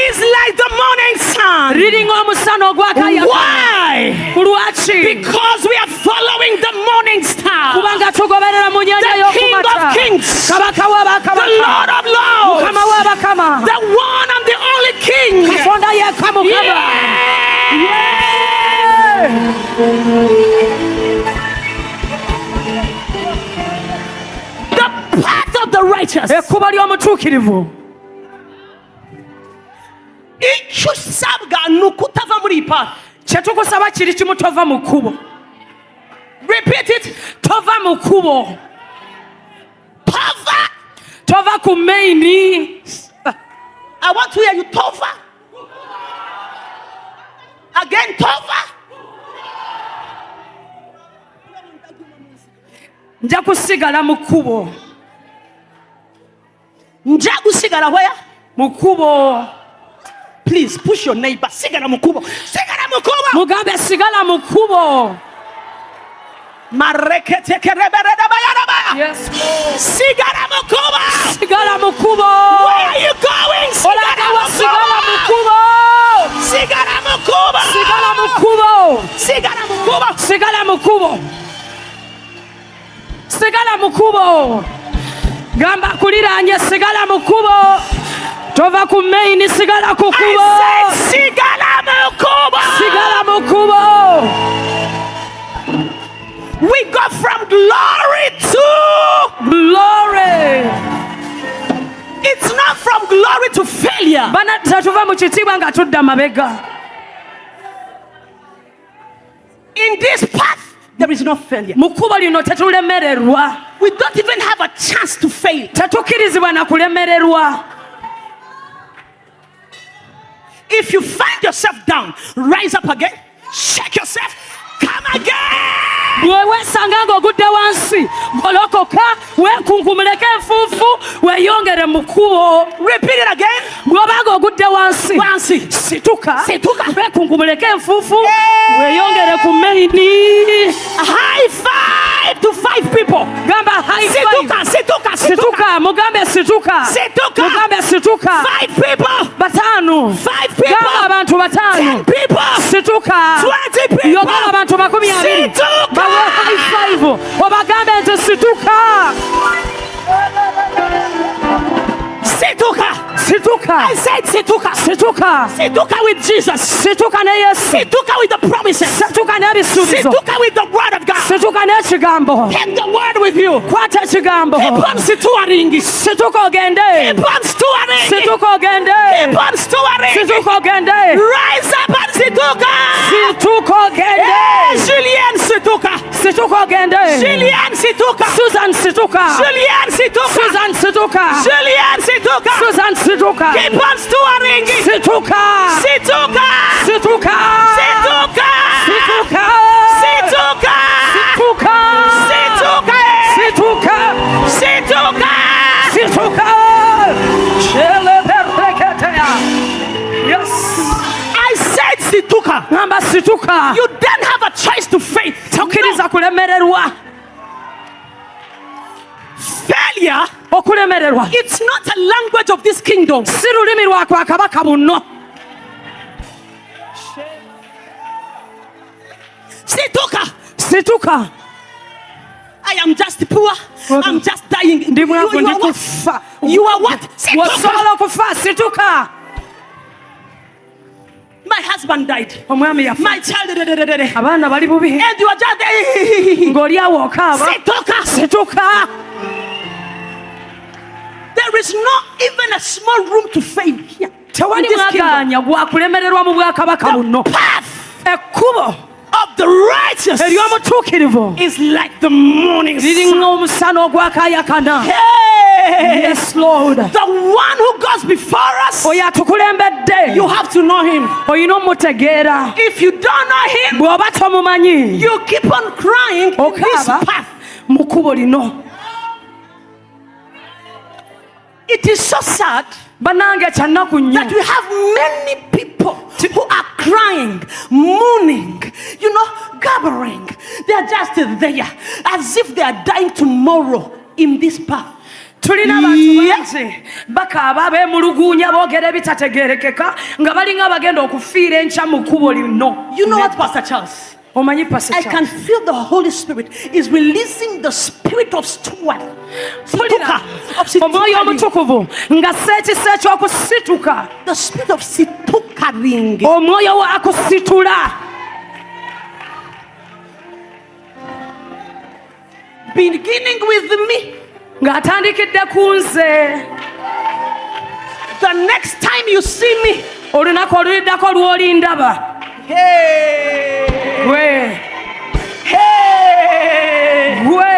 A: is like the morning sun.
B: liringa omusana ogwakayaka.
A: Why?
B: Lwaki?
A: Because we are following the morning star,
B: Kubanga tugoberera mu nnyanja
A: the King
B: y'okumata.
A: of Kings,
B: Kabaka
A: the
B: w'abakabaka.
A: Lord of Lords,
B: Mukama w'abakama.
A: the one and the only King.
B: Katonda yekka Mukama.
A: The path of the righteous.
B: Ekkubo ly'omutuukirivu.
A: Icyo usabwa ni ukutava muri iyi path.
B: Kye tukusaba kiri kimu, tova mu kkubo.
A: Repeat it.
B: Tova mu kkubo.
A: Tova.
B: Tova ku maini.
A: I want to hear you. Tova. Again, Tova.
B: Nja kusigala mu kkubo.
A: Nja gusigala where?
B: Mu kkubo.
A: Please push your neighbor. Sigala mukubo. Sigala mukubo.
B: Mugambe sigala mu kkubo.
A: Marekete kerebereda bayaraba.
B: Yes, Lord.
A: Sigala mukubo.
B: Sigala mu kkubo.
A: Where are you going?
B: Olaga wa sigala mu
A: mukubo.
B: kkubo.
A: Sigala mukubo.
B: Sigala mu kkubo.
A: Sigala mukubo.
B: Sigala mu kkubo. Sigala mu kkubo. Gamba kuliranye sigala mu kkubo. Tova ku maini sigala ku kkubo.
A: I said sigala mukubo.
B: Sigala mu kkubo.
A: We go from glory to
B: Glory.
A: it's not from glory to failure.
B: Bana tetuva mu kitiibwa nga tudda mabega.
A: In this path, there is no failure.
B: Mu kkubo lino tetulemererwa.
A: We don't even have a chance to fail.
B: Tetukkirizibwa na kulemererwa.
A: If you find yourself down, rise up again, shake yourself, come again.
B: Bwe weesanga ng'ogudde wansi, golokoka, weekunkumuleko enfuufu, weeyongere mu kkubo.
A: Repeat it again.
B: Bw'obanga ogudde wansi,
A: Wansi.
B: situka,
A: Situka.
B: weekunkumuleko enfuufu,
A: Hey.
B: weeyongere ku maini.
A: High five to 5 people.
B: Gamba high five.
A: Situka, situka, situka.
B: Situka, mugambe situka.
A: Situka.
B: Mugambe situka.
A: 5 people.
B: Bataano.
A: 5 people.
B: Gamba abantu
A: 10
B: bataano.
A: people.
B: Situka.
A: 20 people.
B: Yogera abantu 20.
A: Situka.
B: Bawe high five. Obagambe nti situka.
A: Situka.
B: Situka.
A: I said situka.
B: Situka.
A: Situka with Jesus.
B: Situka ne Yesu.
A: Situka with the promises.
B: Situka n'ebisuubizo.
A: Situka with the word of God.
B: Situka n'ekigambo.
A: Take the word with you.
B: Kwata ekigambo.
A: Keep on situating.
B: Situka ogende.
A: Keep on situating.
B: Situka ogende.
A: Keep on situating.
B: Situka ogende.
A: Rise up and situka.
B: Situka ogende.
A: Hey, Julien situka.
B: Situka ogende.
A: Julien situka.
B: Susan situka.
A: Julien situka.
B: Susan situka.
A: Julien situka.
B: Susan situka.
A: Keep on situating.
B: Situka.
A: Situka.
B: Situka.
A: Situka.
B: Situka.
A: Situka.
B: situka.
A: You then have a choice to fail.
B: Tokkiriza kulemererwa.
A: Failure,
B: Okulemererwa
A: it's not a language of this kingdom.
B: si lulimi lwa kwa kabaka buno. Situka.
A: I am just poor. I'm just dying.
B: Ndi mwavu
A: You
B: ndi
A: are what?
B: kufa.
A: You are what? Situka.
B: Wasobola okufa. Situka.
A: My husband died.
B: Omwami yafa.
A: My child.
B: Abaana bali bubi.
A: And you are just there.
B: Ng'oli awo okaaba. Situka.
A: There is not even a small room to fail here.
B: Tewali
A: In this kingdom.
B: mwagaanya gwa kulemererwa mu bwakabaka buno.
A: The path
B: Ekkubo
A: of the righteous
B: ery'omutuukirivu
A: is like the morning
B: liringa
A: sun.
B: omusana ogwakaayakana.
A: Hey!
B: Yes, Lord.
A: The one who goes before us,
B: Oyo atukulembedde
A: you have to know him.
B: olina omutegeera.
A: If you don't know him,
B: Bw'oba tomumanyi
A: you keep on crying in this
B: okaaba
A: path.
B: mu kkubo lino.
A: It is so sad
B: Bannange kyannaku
A: that
B: nnyo
A: we have many people who are crying, mourning, gabbering. They are just there as if they are dying tomorrow in this path.
B: tulina abantu
A: Yeah.
B: bangi bakaaba beemuluguunya boogera ebitategeerekeka nga balinga bagenda okufiira enkya mu kkubo lino.
A: You know what, Pastor Charles?
B: Omanyi Pastor
A: I
B: Charles?
A: can feel the Holy Spirit is releasing the spirit of steward.
B: Mpulira
A: Of
B: omwoyo
A: situkaring.
B: omutukuvu nga seekisa ekyokusituka.
A: The spirit of situkaring.
B: Omwoyo wa kusitula.
A: Beginning with me.
B: Ng'atandikidde ku nze.
A: The next time you see me,
B: Olunaku oluliddako lw'olindaba.
A: hey,
B: Gwe.
A: hey,
B: Gwe.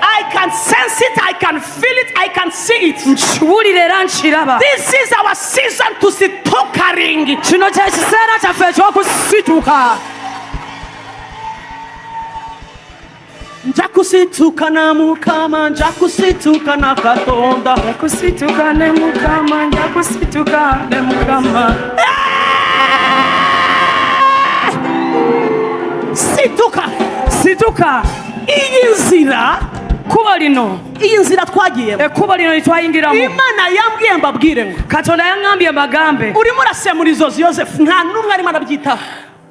A: I can sense it, I can feel it, I can see it.
B: Nkiwulira era nkiraba.
A: This is our season to situkaring.
B: Kino kye kiseera kyaffe ekyokusituka.
A: Nja kusituka na Mukama, nja kusituka na Katonda.
B: Kusituka ne Mukama, nja kusituka ne Mukama.
A: Situka.
B: Situka.
A: Iyi nzira,
B: Kkubo lino.
A: iyi nzira twagiyemo.
B: Ekkubo lino litwayingiramu.
A: Imana yambwiye mbabwire ngo
B: Katonda yaŋŋambye mbagambe.
A: urimo urasemurizozi Yosefu nta n'umwe arimo arabyitaho.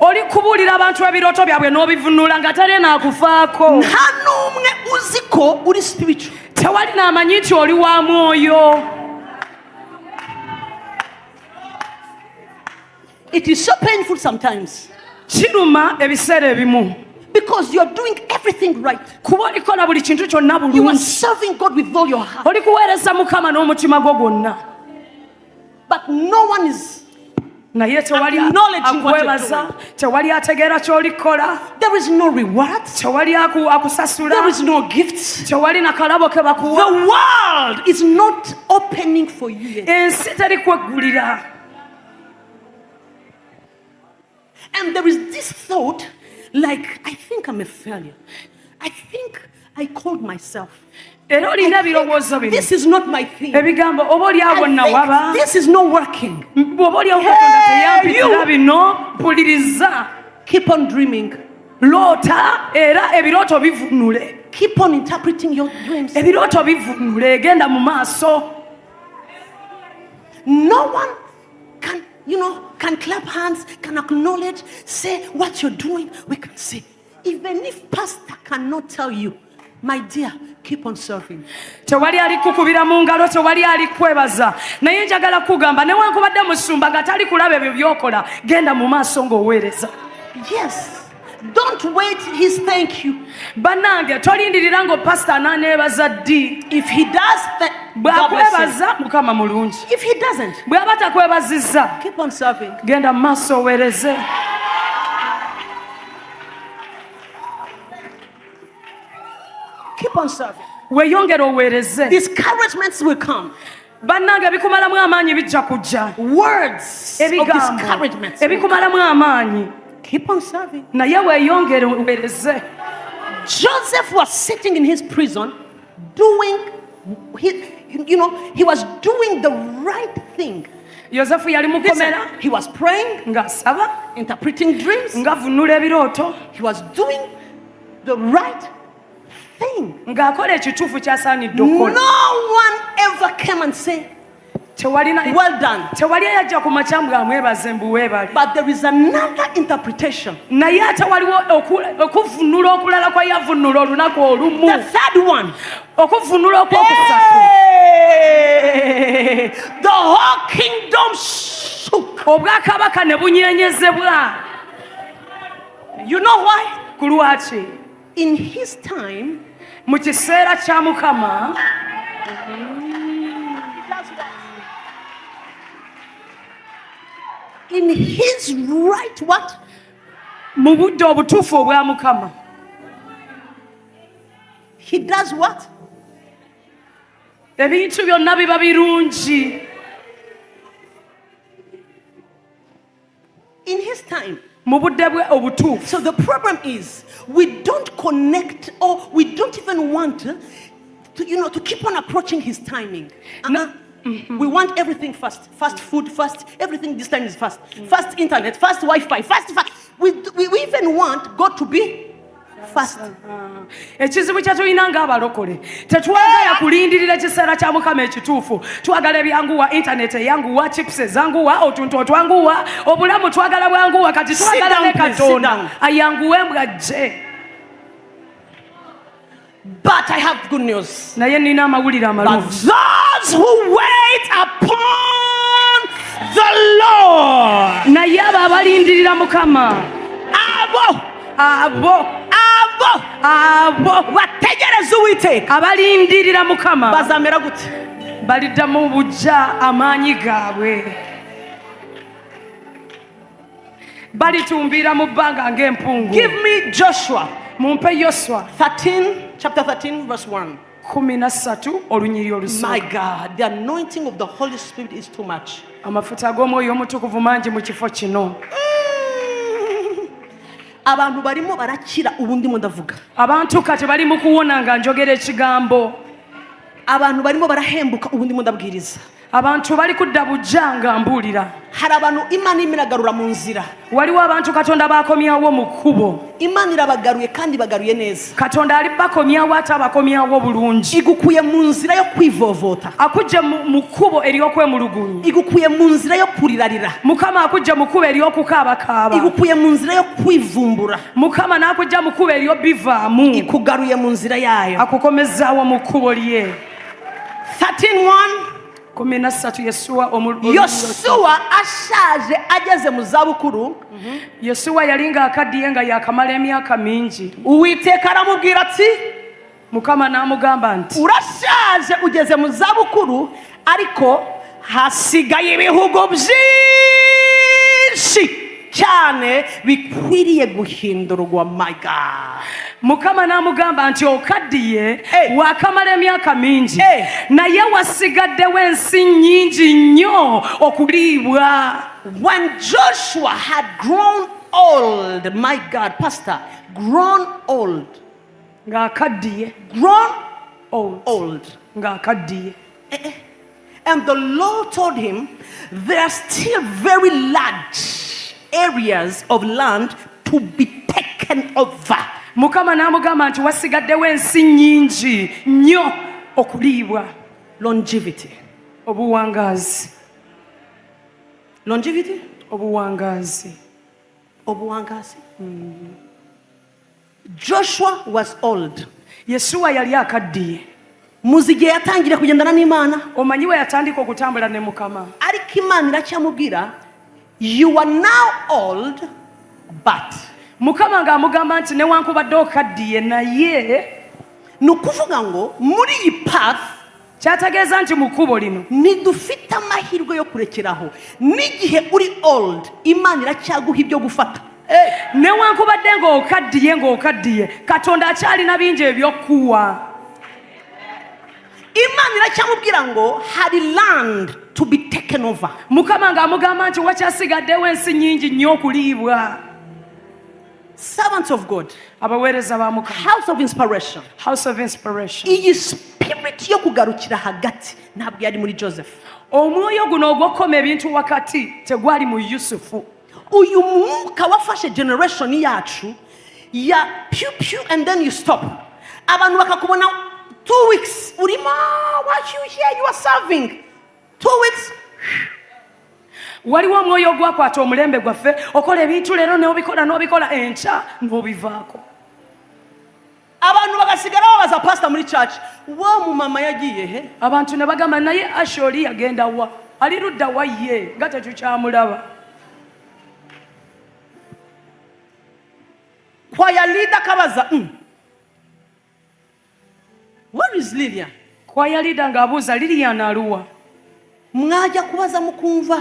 B: Oli kubuulira abantu ebirooto byabwe n'obivuunula nga tali naakufaako.
A: Nta n'umwe uzi ko uri spiritual.
B: Tewali n'amanyi nti oli wa mwoyo.
A: It is so painful sometimes
B: Kiruma ebiseera ebimu.
A: because you are doing everything right.
B: Kuba olikola buli kintu kyonna
A: You are
B: bulungi.
A: serving God with all your heart,
B: Oli kuweereza Mukama n'omutima gwo gwonna.
A: but no one is.
B: Naye tewali
A: Acknowledging what you're
B: akuweebaza, tewali ategeera ky'olikola,
A: There is no reward.
B: tewali akusasula,
A: There is no gifts.
B: tewali na kalabo ke bakuwa.
A: The world is not opening for you yet.
B: Ensi teri kweggulira.
A: And there is this thought, like, I think I'm a failure. I think I called myself.
B: Era olina
A: I think
B: ebirowoozo bino.
A: this is not my thing.
B: Ebigambo oba oli awo
A: I
B: nawaba.
A: think this is not working.
B: Bw'oba oli awo Katonda
A: Hey,
B: teyampitira
A: you.
B: bino, mpuliriza.
A: Keep on dreaming.
B: Loota era ebirooto bivunule.
A: Keep on interpreting your dreams.
B: Ebirooto bivunule, genda mu maaso.
A: No one can clap hands, can acknowledge, say what you're doing. We can say, even if pastor cannot tell you, my dear, keep on serving.
B: Tewali alikukubira mu ngalo, tewali alikwebaza. Naye njagala kugamba newankubadde musumba nga tali kulaba ebyo by'okola, genda mu maaso ng'oweereza.
A: Yes. Don't wait his thank you.
B: Bannange tolindirira ng'opasita anaaneebaza ddi.
A: If he does, God bless him.
B: Bw'akwebaza Mukama mulungi.
A: If he doesn't,
B: Bw'aba takwebazizza,
A: keep on serving.
B: genda mu maaso oweereze.
A: Keep on serving.
B: Weeyongere oweereze.
A: Discouragements will come.
B: Bannange ebikumalamu amaanyi bijja kujja.
A: Words of
B: Ebigambo
A: discouragement. will come.
B: ebikumalamu amaanyi.
A: Keep on serving.
B: Naye weeyongere oweereze.
A: Joseph was sitting in his prison doing, he was doing the right thing.
B: yosefu yali mukomera
A: Listen, he was praying,
B: ng'asaba
A: interpreting dreams.
B: ng'avunula ebirooto
A: He was doing the right thing.
B: ng'akola ekituufu ky'asaanidde
A: No
B: okukola
A: one ever came and said,
B: tewali
A: well done.
B: yajja ku makya mbwe amwebaze mbu weebale
A: But there is another interpretation.
B: naye ate waliwo okuvunula okulala kwa yavunula olunaku olumu
A: The third one.
B: okuvunula okwokusatu
A: Hey! The whole kingdom shook.
B: obwakabaka ne bunyeenyezebwa
A: You know why?
B: ku lwaki
A: In his time,
B: mu kiseera kya mukama
A: in his right what?
B: mu budde obutuufu obwa mukama
A: He does what?
B: ebintu byonna biba birungi
A: In his time.
B: mu budde bwe obutuufu
A: So the problem is we don't connect or we don't even want to keep on approaching his timing.
B: No.
A: We want everything fast. Fast food, fast. Everything this time is fast. Fast internet, fast Wi-Fi, fast. We even want God to be fast.
B: ekizibu kye tulina ng'abalokole tetwagala kulindirira kiseera kya mukama ekituufu twagala ebyanguwa intaneti eyanguwa chips ezanguwa otuntu otwanguwa obulamu twagala bwanguwa kati twagala
A: down,
B: ne
A: please, sit
B: katonda
A: down.
B: ayanguwe mbwajje
A: But I have good news.
B: naye nina amawulire
A: But
B: amalungi
A: those who wait upon the Lord,
B: naye abo abalindirira mukama
A: abo bategereza Uwiteka
B: abalindirira mukama
A: bazamera gute?
B: baliddamu bujja amaanyi gaabwe balitumbira mu bbanga ng'empungu
A: Give me Joshua
B: mumpe yoswa
A: 13, chapter 13, verse 1.
B: 13 olunyiri
A: My
B: olusooka
A: God, the anointing of the Holy Spirit is too much.
B: amafuta ag'omwoyo omutukuvu mangi mu kifo kino
A: Abantu barimo barakira ubu ndimo ndavuga.
B: abantu kati bali mu kuwona nga njogera ekigambo
A: Abantu barimo barahembuka ubu ndimo ndabwiriza.
B: abantu bali kudda bujja nga mbuulira
A: Hari abantu Imana irimo iragarura mu nzira.
B: waliwo abantu katonda bakomyawo mu kkubo
A: Imana irabagaruye kandi bagaruye neza.
B: katonda ali bakomyawo ate abakomyawo bulungi
A: Igukuye mu nzira yo kwivovota.
B: akujja mu kkubo ery'okwemulugunya
A: Igukuye mu nzira yo kurirarira.
B: mukama akujja mu kkubo ery'okukaabakaaba
A: Igukuye mu nzira yo kwivumbura.
B: mukama n'akujja mu kkubo ery'obivaamu
A: Ikugaruye mu nzira yayo.
B: akukomezaawo mu kkubo lye
A: 13:1.
B: 13 yesuwa
A: Yosuwa ashaje ageze mu zabukuru.
B: yesuwa yali ng'akaddiye nga yakamala emyaka mingi
A: Uwiteka aramubwira ati
B: mukama n'amugamba nti
A: urashaje ugeze mu zabukuru ariko hasigaye ibihugu byinshi cyane bikwiriye guhindurwa. My God.
B: mukama n'amugamba nti okaddiye
A: Hey.
B: wakamala emyaka mingi
A: Hey.
B: naye wasigaddewo ensi nnyingi nnyo okuliibwa
A: When Joshua had grown old, my God, Pastor, grown old,
B: ng'akaddiye
A: grown old.
B: ng'akaddiye
A: And the Lord told him, there are still very large areas of land to be taken over.
B: mukama n'amugamba nti wasigaddewo ensi nnyingi nnyo okuliibwa
A: Longevity.
B: obuwangaazi
A: Longevity?
B: obuwangaazi
A: Obuwangasi. Joshua was old.
B: yesuwa yali akaddiye
A: Muzige yatangire kugendana n'Imana.
B: omanyi we yatandika okutambula ne mukama
A: Ariko Imana iracyamubwira, you are now old, but
B: mukama ng'amugamba nti newankubadde okaddiye naye
A: nukuvuga ngo muri iyi path
B: kyategeeza nti mu kkubo lino
A: nidufite amahirwe yo kurekeraho. N'igihe uri old, Imana iracyaguha ibyo gufata.
B: newankubadde ng'okaddiye katonda akyalina bingi ebyokkuwa
A: Imana iracyamubwira ngo hari land to be taken over.
B: mukama ng'amugamba nti wakyasigaddewo ensi nnyingi nnyo okuliibwa
A: Servants of God,
B: abaweereza ba mukama
A: house of inspiration.
B: house of inspiration
A: Iyi spirit spirit yo kugarukira hagati ntabwo yari muri Joseph.
B: Omwoyo guno ogwokoma ebintu wakati tegwali mu Yusufu.
A: Uyu mwuka wafashe generation yacu ya pew and then you stop. Abantu bakakubona 2 weeks urimo, what you here, you are serving 2 weeks.
B: Waliwo omwoyo gwakwata omulembe gwaffe okola ebintu leero n'obikola enkya n'obivaako.
A: Abantu bagasigara babaza pastor muri church, wa mu mama yagiye he?
B: Abantu ne bagamba naye Asholi yagenda wa? Ali ludda wa ye nga tetukyamulaba.
A: Choir leader kabaza, where is Lilian?
B: Choir leader ng'abuuza Lilian aluwa?
A: Mwaja kubaza mukumva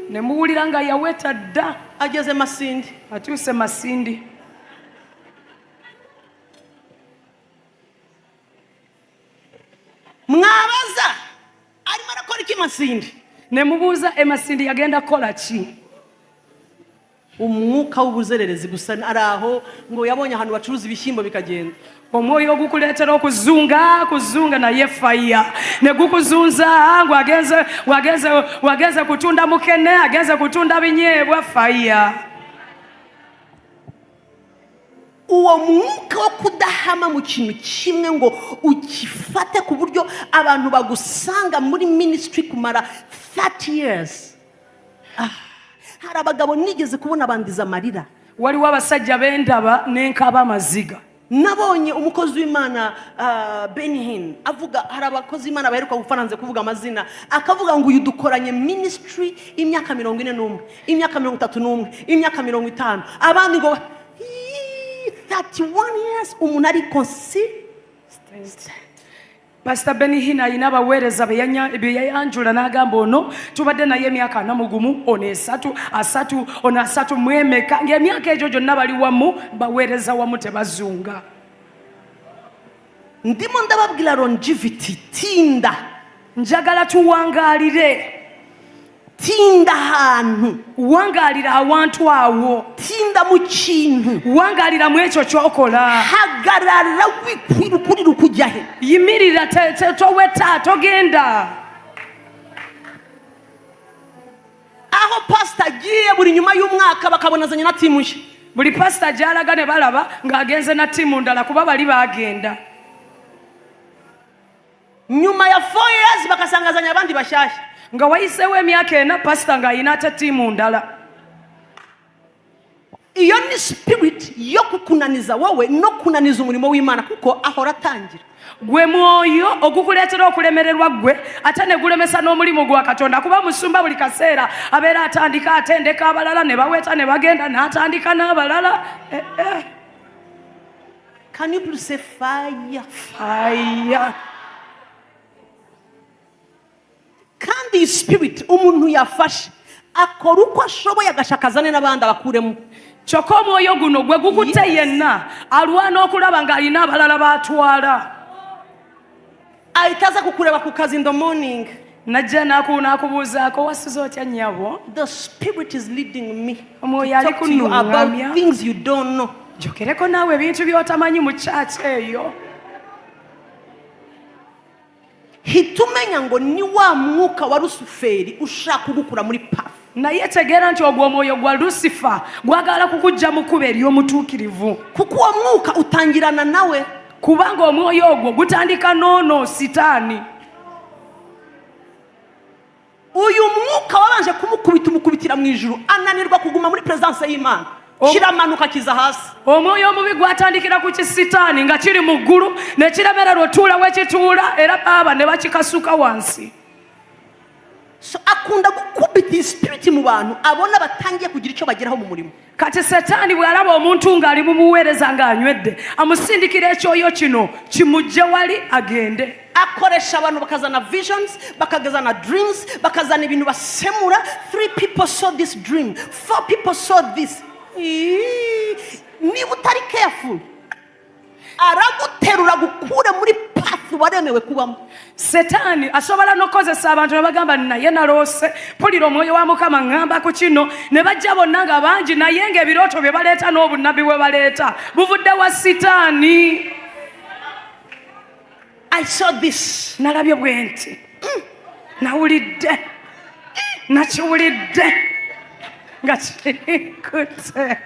B: ne muwulira nga yaweta dda
A: ageze Masindi.
B: atuuse Masindi.
A: Mwabaza arimo arakora iki Masindi?
B: Ne mubuuza Masindi yagenda kukola ki?
A: Umwuka w'ubuzererezi gusa araho ngo yabonye ahantu bacuruza ibishyimbo bikagenda.
B: Omwoyo gukuleetera okuzunga naye faya ne gukuzunza ngo wageze kutunda mukene, ageze kutunda binyeebwa faya.
A: Uwo mwuka wo kudahama mu kintu kimwe ngo ukifate ku buryo abantu bagusanga muri ministry kumara 30 years. Hari abagabo nigeze kubona bandiza amarira.
B: Waliwo abasajja b'endaba n'enkaba amaziga.
A: Nabonye umukozi w'Imana Benihin avuga, hari abakozi w'Imana baheruka gufaranze kuvuga amazina, akavuga ngo uyu dukoranye ministry imyaka 41, imyaka 31, imyaka 50, abandi ngo 31 years umuntu ari consistent.
B: Pastor Benihin ayina abaweereza be yayanjula n'agamba ono tubadde naye emyaka 4, ono 3, ono 3 mwemeka ng'emyaka egyo gyonna bali wamu baweereza wamu tebazunga.
A: Ndimo ndababwira longevity, tinda.
B: Njagala tuwangaalire.
A: Tinda ahantu.
B: Wangaalira awantu awo.
A: Tinda mu kintu.
B: Wangaalira mu ekyo ky'okola.
A: Hagarara wikwirukuri kujya he.
B: Yimirira toweta togenda.
A: Aho pastor agiye buri nyuma y'umwaka bakabonazanya na timu nshya.
B: Buli pastor gy'alaga ne balaba ng'agenze na timu ndala kuba bali bagenda.
A: Nyuma ya 4 years bakasangazanya abandi bashyashya.
B: Nga wayiseewo emyaka 4 pastor ng'ayina ate timu ndala.
A: Iyo ni spirit yo kukunaniza wowe no kunaniza umurimo w'Imana kuko ahora atangira.
B: Gwe mwoyo okukuleetera okulemererwa gwe ate ne gulemesa n'omulimu gwa Katonda kuba musumba buli kaseera abeera atandika atendeka abalala ne baweta ne bagenda n'atandika n'abalala.
A: Can you please say fire?
B: Fire.
A: Kandi spirit umuntu yafashe akora uko ashoboye agashakazane n'abandi abakuremo.
B: Kyokka omwoyo guno gwe gukutte yenna alwana okulaba ng'alina abalala baatwala.
A: Aitaza kukureba ku kazi in the morning.
B: Najja nakubuuzaako wasize otya nnyabo?
A: The spirit is leading me
B: Omwoyo
A: to
B: ali
A: talk to you about
B: kunnuŋŋamya.
A: things you don't know.
B: Jokereko naawe ebintu by'otamanyi mu kyaki eyo.
A: Hitumenya ngo ni wa mwuka wa Lusuferi ushaka kugukura muri path.
B: Naye tegeera nti ogwo omwoyo gwa Lucifer gwagala kukujja mu kkubo ery'omutuukirivu.
A: Kuko uwo mwuka utangirana nawe.
B: Kubanga omwoyo ogwo gutandika n'ono sitaani.
A: Uyu mwuka wabanje umukubitira mu ijuru ananirwa kuguma muri presence y'Imana. Kiramanuka kiza hasi.
B: Omwoyo omubi gwatandikira ku kisitaani nga kiri mu ggulu ne kiremera lw'otuula wekituula era baaba ne bakikasuka wansi.
A: So akunda gukubita spirit mu bantu abona batangiye kugira icyo bageraho mu murimo.
B: Kati Setaani bw'alaba omuntu ng'ali mu buweereza ng'anywedde amusindikira ekyoyo kino kimujje wali agende.
A: Akoresha abantu bakazana visions, bakagazana dreams, bakazana ibintu basemura. 3 people saw this dream, 4 people saw this. Niba utari careful araguterura gukura muri path waremewe kubamo.
B: Setaani asobola n'okozesa abantu ne bagamba naye naloose pulira omwoyo wa Mukama ngamba ku kino ne bajja bonna nga bangi naye ng'ebirooto bye baleeta n'obunnabi bwe baleeta buvudde wa Setaani.
A: I saw this.
B: nalabye bwe nti nawulidde nakiwulidde nga kirikutte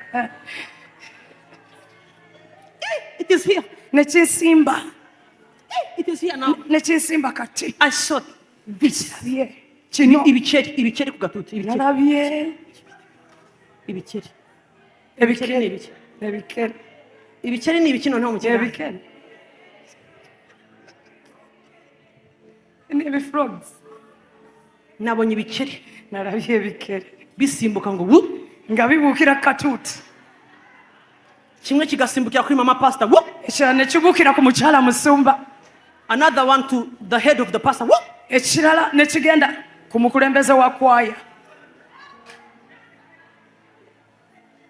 A: It is here.
B: nekinsimba
A: It is here now.
B: nekinsimba kati
A: I saw this.
B: Kirabye. kino
A: Ibiceri ku gatuti.
B: nalabye
A: Ibiceri.
B: ebikere ebikere
A: Ibiceri ni ibiki noneho mu kiganza?
B: ebikere n'ebifrogs
A: Nabonye ibiceri
B: nalabye ebikere
A: bisimbuka ngo wup.
B: nga bibuukira katuuti
A: Kimwe kigasimbukira kuri mama pastor. Wup.
B: ekirala ne kibuukira ku mukyala musumba
A: Another one to the head of the pastor. Wup.
B: ekirala ne kigenda ku mukulembeze wa kwaya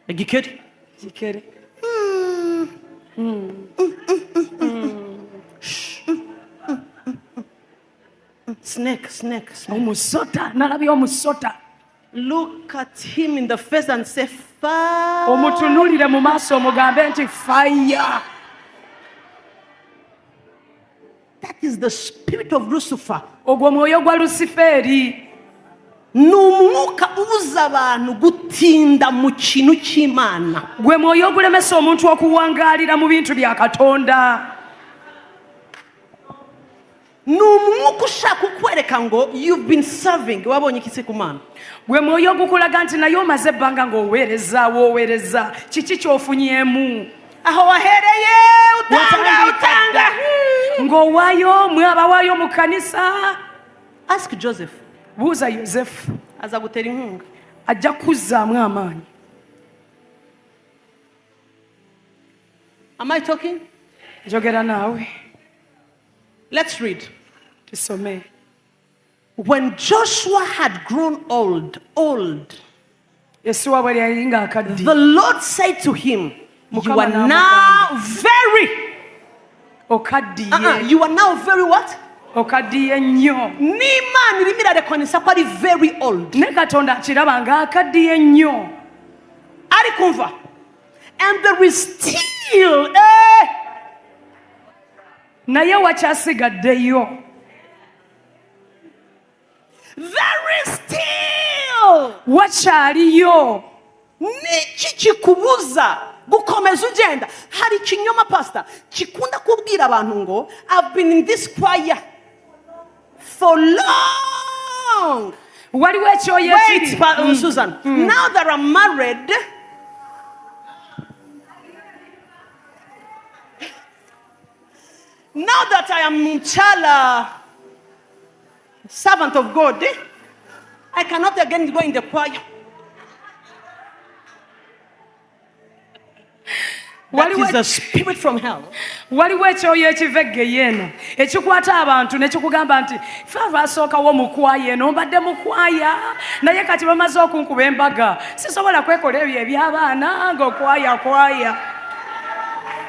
A: Egikeri.
B: kikere
A: Snake.
B: omusota nalabye omusota
A: Look at him in the face and say, fire.
B: omutunuulire mu maaso omugambe nti faya
A: That is the spirit of Lucifer.
B: ogwo mwoyo gwa lusifeeri
A: Ni umwuka ubuza abantu gutinda mu kintu cy'Imana.
B: gwe mwoyo ogulemesa omuntu okuwangaalira mu bintu bya katonda
A: Ni umwuka ushaka kukwereka ngo you've been serving. Wabonye iki se ku Mana?
B: gwe mwoyo ogukulaga nti naye omaze ebbanga ng'oweereza kiki ky'ofunyemu
A: Aho wahereye utanga.
B: ng'owaayo mwe abawaayo mu kanisa
A: Ask Joseph.
B: buuza yosefu
A: Aza gutera inkunga.
B: ajja kuzzaamu amaanyi
A: Am I talking?
B: njogera naawe
A: Let's read.
B: tusome
A: When Joshua had grown old,
B: yesuwa bwe yali ng'akaddi
A: the Lord said to him, you
B: Mukama
A: are now very,
B: okaddiye
A: you are now very what?
B: okaddiye nnyo
A: N'Imana irimo irarekonesa ko ari very old.
B: ne katonda akiraba ng'akaddiye nnyo
A: Ari kumva. And there is still
B: naye wakyasigaddeyo
A: there is still.
B: wakyaliyo
A: Niki kikubuza gukomeza ugenda? Hari ikinyoma pastor kikunda kubwira abantu ngo I've been in this choir for long.
B: waliwo ekyoyo
A: Wait,
B: ekiri
A: Susan. Now that I'm married, now that I am Chala, servant of God, I cannot again go in the choir. That is a spirit from hell.
B: waliwo ekyoyo ekiva eggeyo eno ekikwata abantu ne kikugamba nti fe lwasookawo mu kwaya eno mbadde mu kwaya naye kati bamaze okunkuba embaga sisobola kwekola ebyo eby'abaana ng'okwaya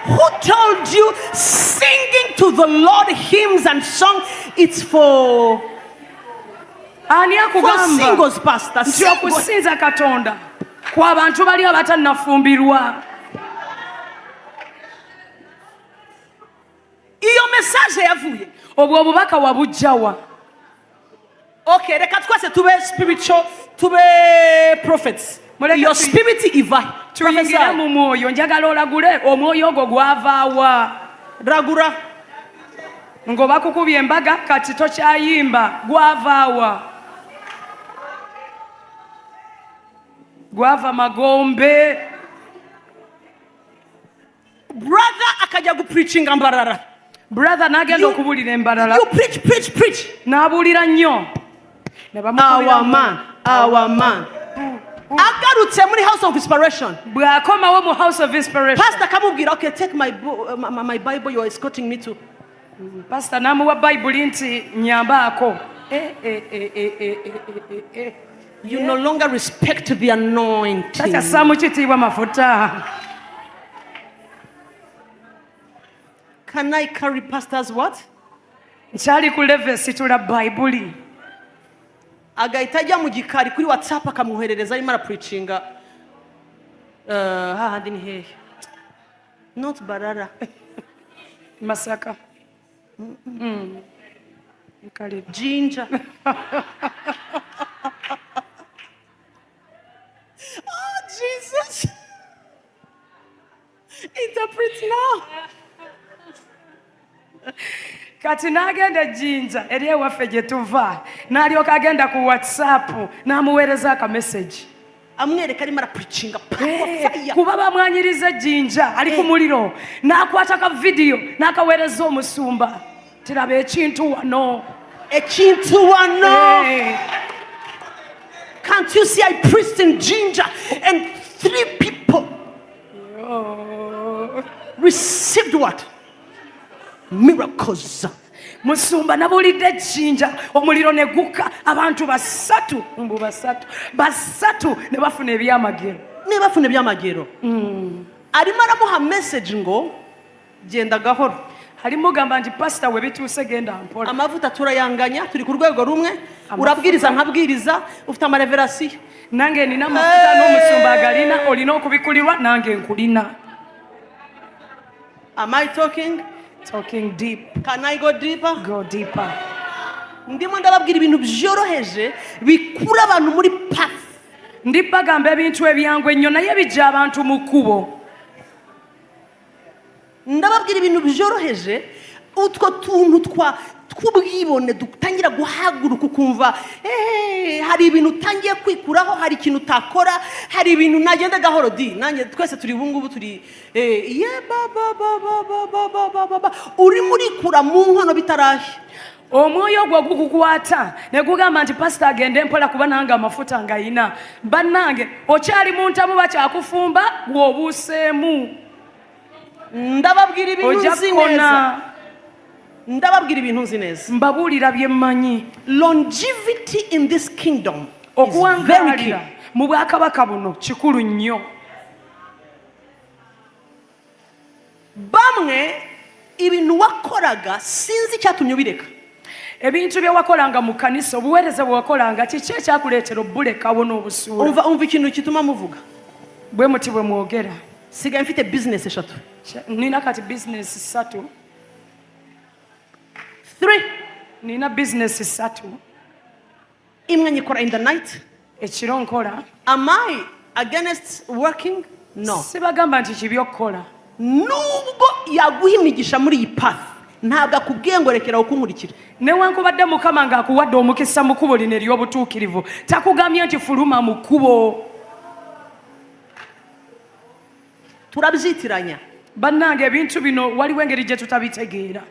A: Who told you singing to the Lord hymns and song? It's for
B: ani akugamba
A: singles, pastor.
B: nti
A: Singles.
B: okusinza katonda kw'abantu bali abatannafumbirwa
A: Iyo message yavuye.
B: obwo obubaka wabujjawa
A: Okay, reka twese tube spiritual, tube prophets.
B: Muleke
A: Your
B: tu-
A: spirit iva.
B: tuyingira mu mwoyo njagala olagule omwoyo ogwo gwavaawa
A: Ragura.
B: ng'obakukubye embaga kati tokyayimba gwavaawa gwava magombe
A: Brother akajya gupreachinga mbarara.
B: brother n'agenda okubuulira embalala
A: You preach.
B: n'abuulira nnyo ne bamukubira
A: Our man. Agarutse muri house of inspiration.
B: bw'akomawo mu house of inspiration
A: Pastor kamubwira, okay, take my my Bible you are escorting me to.
B: pastor n'amuwa bayibuli nti nyambaako
A: You no longer respect the anointing.
B: takyassaamu kitiibwa mafuta
A: Can I carry pastor's what?
B: nkyali ku leve situla bayibuli
A: Agahita ajya mu gikari kuri WhatsApp akamwoherereza arimo arapreachinga. Hahandi ni hehe? Not Barara.
B: masaka
A: Ginger. Oh, Jesus. Interpret now.
B: Kati n'agenda Jinja eri ewaffe gye tuva n'alyoka agenda ku WhatsApp n'amuweereza aka message.
A: Amwereka arimo arapreachinga
B: kuba bamwanyiriza Jinja ali ku muliro n'akwata ka video n'akaweereza omusumba tiraba ekintu wano.
A: Can't you see I preached in Ginger and 3 people received what? Miracles.
B: Musumba nabulidde Jinja omuliro ne gukka abantu basatu ne bafuna ebyamagero.
A: Arimo aramuha message ngo genda gahoro.
B: Alimugamba nti pastor we bituuse genda mpola.
A: Amavuta turayanganya turi ku rwego rumwe urabwiriza nkabwiriza ufite amarevelation.
B: Nange nina mafuta n'omusumba agalina olina okubikulirwa nange nkulina.
A: Am I talking
B: deep?
A: Can I go deeper?
B: Go deeper.
A: Ndimo ndababwira ibintu byoroheje bikura abantu muri path.
B: Ndibagamba ebintu ebyangwe nnyo naye bijja abantu mu kkubo.
A: Ndababwira ibintu byoroheje utwo tuntu tw'ubwibone dutangira guhaguruka ukumva hari ibintu utangiye kwikuraho, hari ikintu utakora, hari ibintu nagenda gahoro nanjye twese turi ubungubu turi urimo urikura mu nkono bitarahe.
B: Omwoyo gwo gukukwata ne gugamba nti pastor agende mpola kuba nange amafuta ngayina. Bannange okyali mu ntamu bakyakufumba gw'obuuseemu. Ndababwira ibintu nzi neza. Mbabuulira bye mmanyi.
A: Longevity in this kingdom
B: okuwangalira mu bwakabaka buno kikulu nnyo.
A: Bamwe ibintu wakoraga sinzi cyatumye ubireka.
B: Ebintu bye wakolanga mu kanisa obuweereza bwe wakolanga kiki ekyakuleetera obulekawo n'obusuula.
A: Umva ikintu kituma muvuga
B: bwe muti bwe mwogera.
A: Sigaye mfite business 3.
B: Nina kati business 3.
A: 3.
B: Nina business 3.
A: Imwe nyikora in the night.
B: Ekiro nkola.
A: Am I against working? No.
B: Sibagamba nti kibi okukola.
A: Nubwo yaguha imigisha muri iyi path ntabwo akubwiye ngo rekera okunkurikira.
B: Newankubadde Mukama ng'akuwadde omukisa mu kkubo lino ery'obutuukirivu takugambye nti fuluma mu kkubo.
A: Turabyitiranya.
B: Bannange ebintu bino waliwo engeri gye tutabitegeera.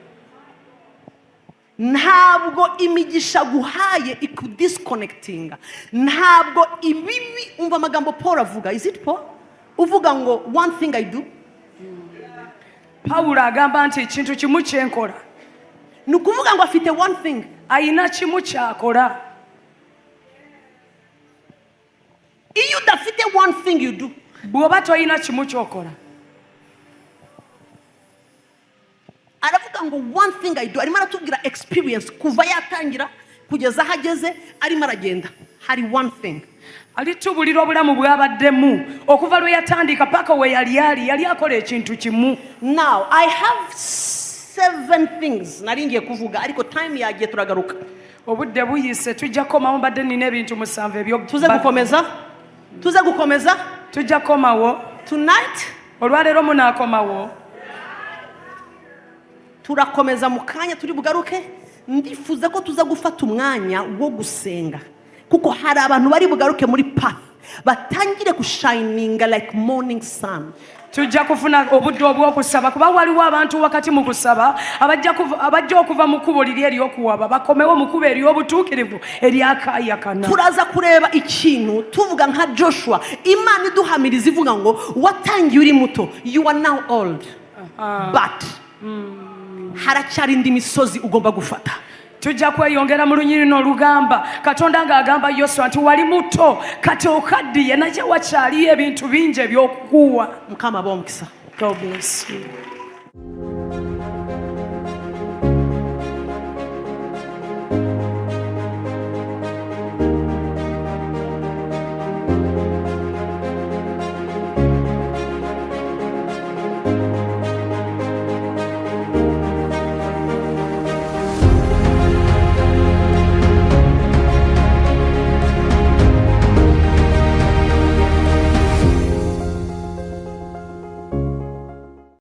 A: Ntabwo imigisha guhaye ikudisconnectinga. Ntabwo ibibi umva amagambo Paul avuga. Is it Paul? Uvuga ngo one thing I do.
B: Paulo agamba nti ekintu kimu kyenkola.
A: Nukuvuga ngo afite one thing.
B: Ayina kimu kyakola.
A: Iyo udafite one thing you do.
B: Bw'oba toyina kimu kyokola.
A: Aravuga ngo one thing I do. Arimo aratubwira experience kuva yatangira kugeza hageze arimo aragenda. Hari one thing.
B: Alitubulira obulamu bwabaddemu okuva lwe yatandika paka we yali akola ekintu kimu.
A: Now I have 7 things naringiye kuvuga ariko time yagiye turagaruka.
B: Obudde buyise tujja komawo mbadde nina ebintu 7 ebyo.
A: Tuze gukomeza
B: tujja komawo
A: tonight.
B: Olwaleero munaakomawo.
A: Turakomeza mu kanya turi bugaruke. Ndifuza ko tuza gufata umwanya wo gusenga kuko hari abantu bari bugaruke muri path batangire kushininga like morning sun.
B: Tujja kufuna obudde obw'okusaba kuba waliwo abantu wakati mu kusaba abajja okuva mu kkubo liri ery'okuwaba bakomewo mu kkubo ery'obutuukirivu eryakaayakana. Turaza
A: kureba ikintu tuvuga nka Joshua. Imana iduhamiriza ivuga ngo watangiye uri muto, you are now old. But haracyari indi misozi ugomba gufata.
B: Tujja kweyongera mu lunyirino olugamba Katonda ng'agamba Yoswa nti wali muto kati okaddiye naye wakyaliyo ebintu bingi eby'okukuwa.
A: Mukama bomukisa.
B: God bless you.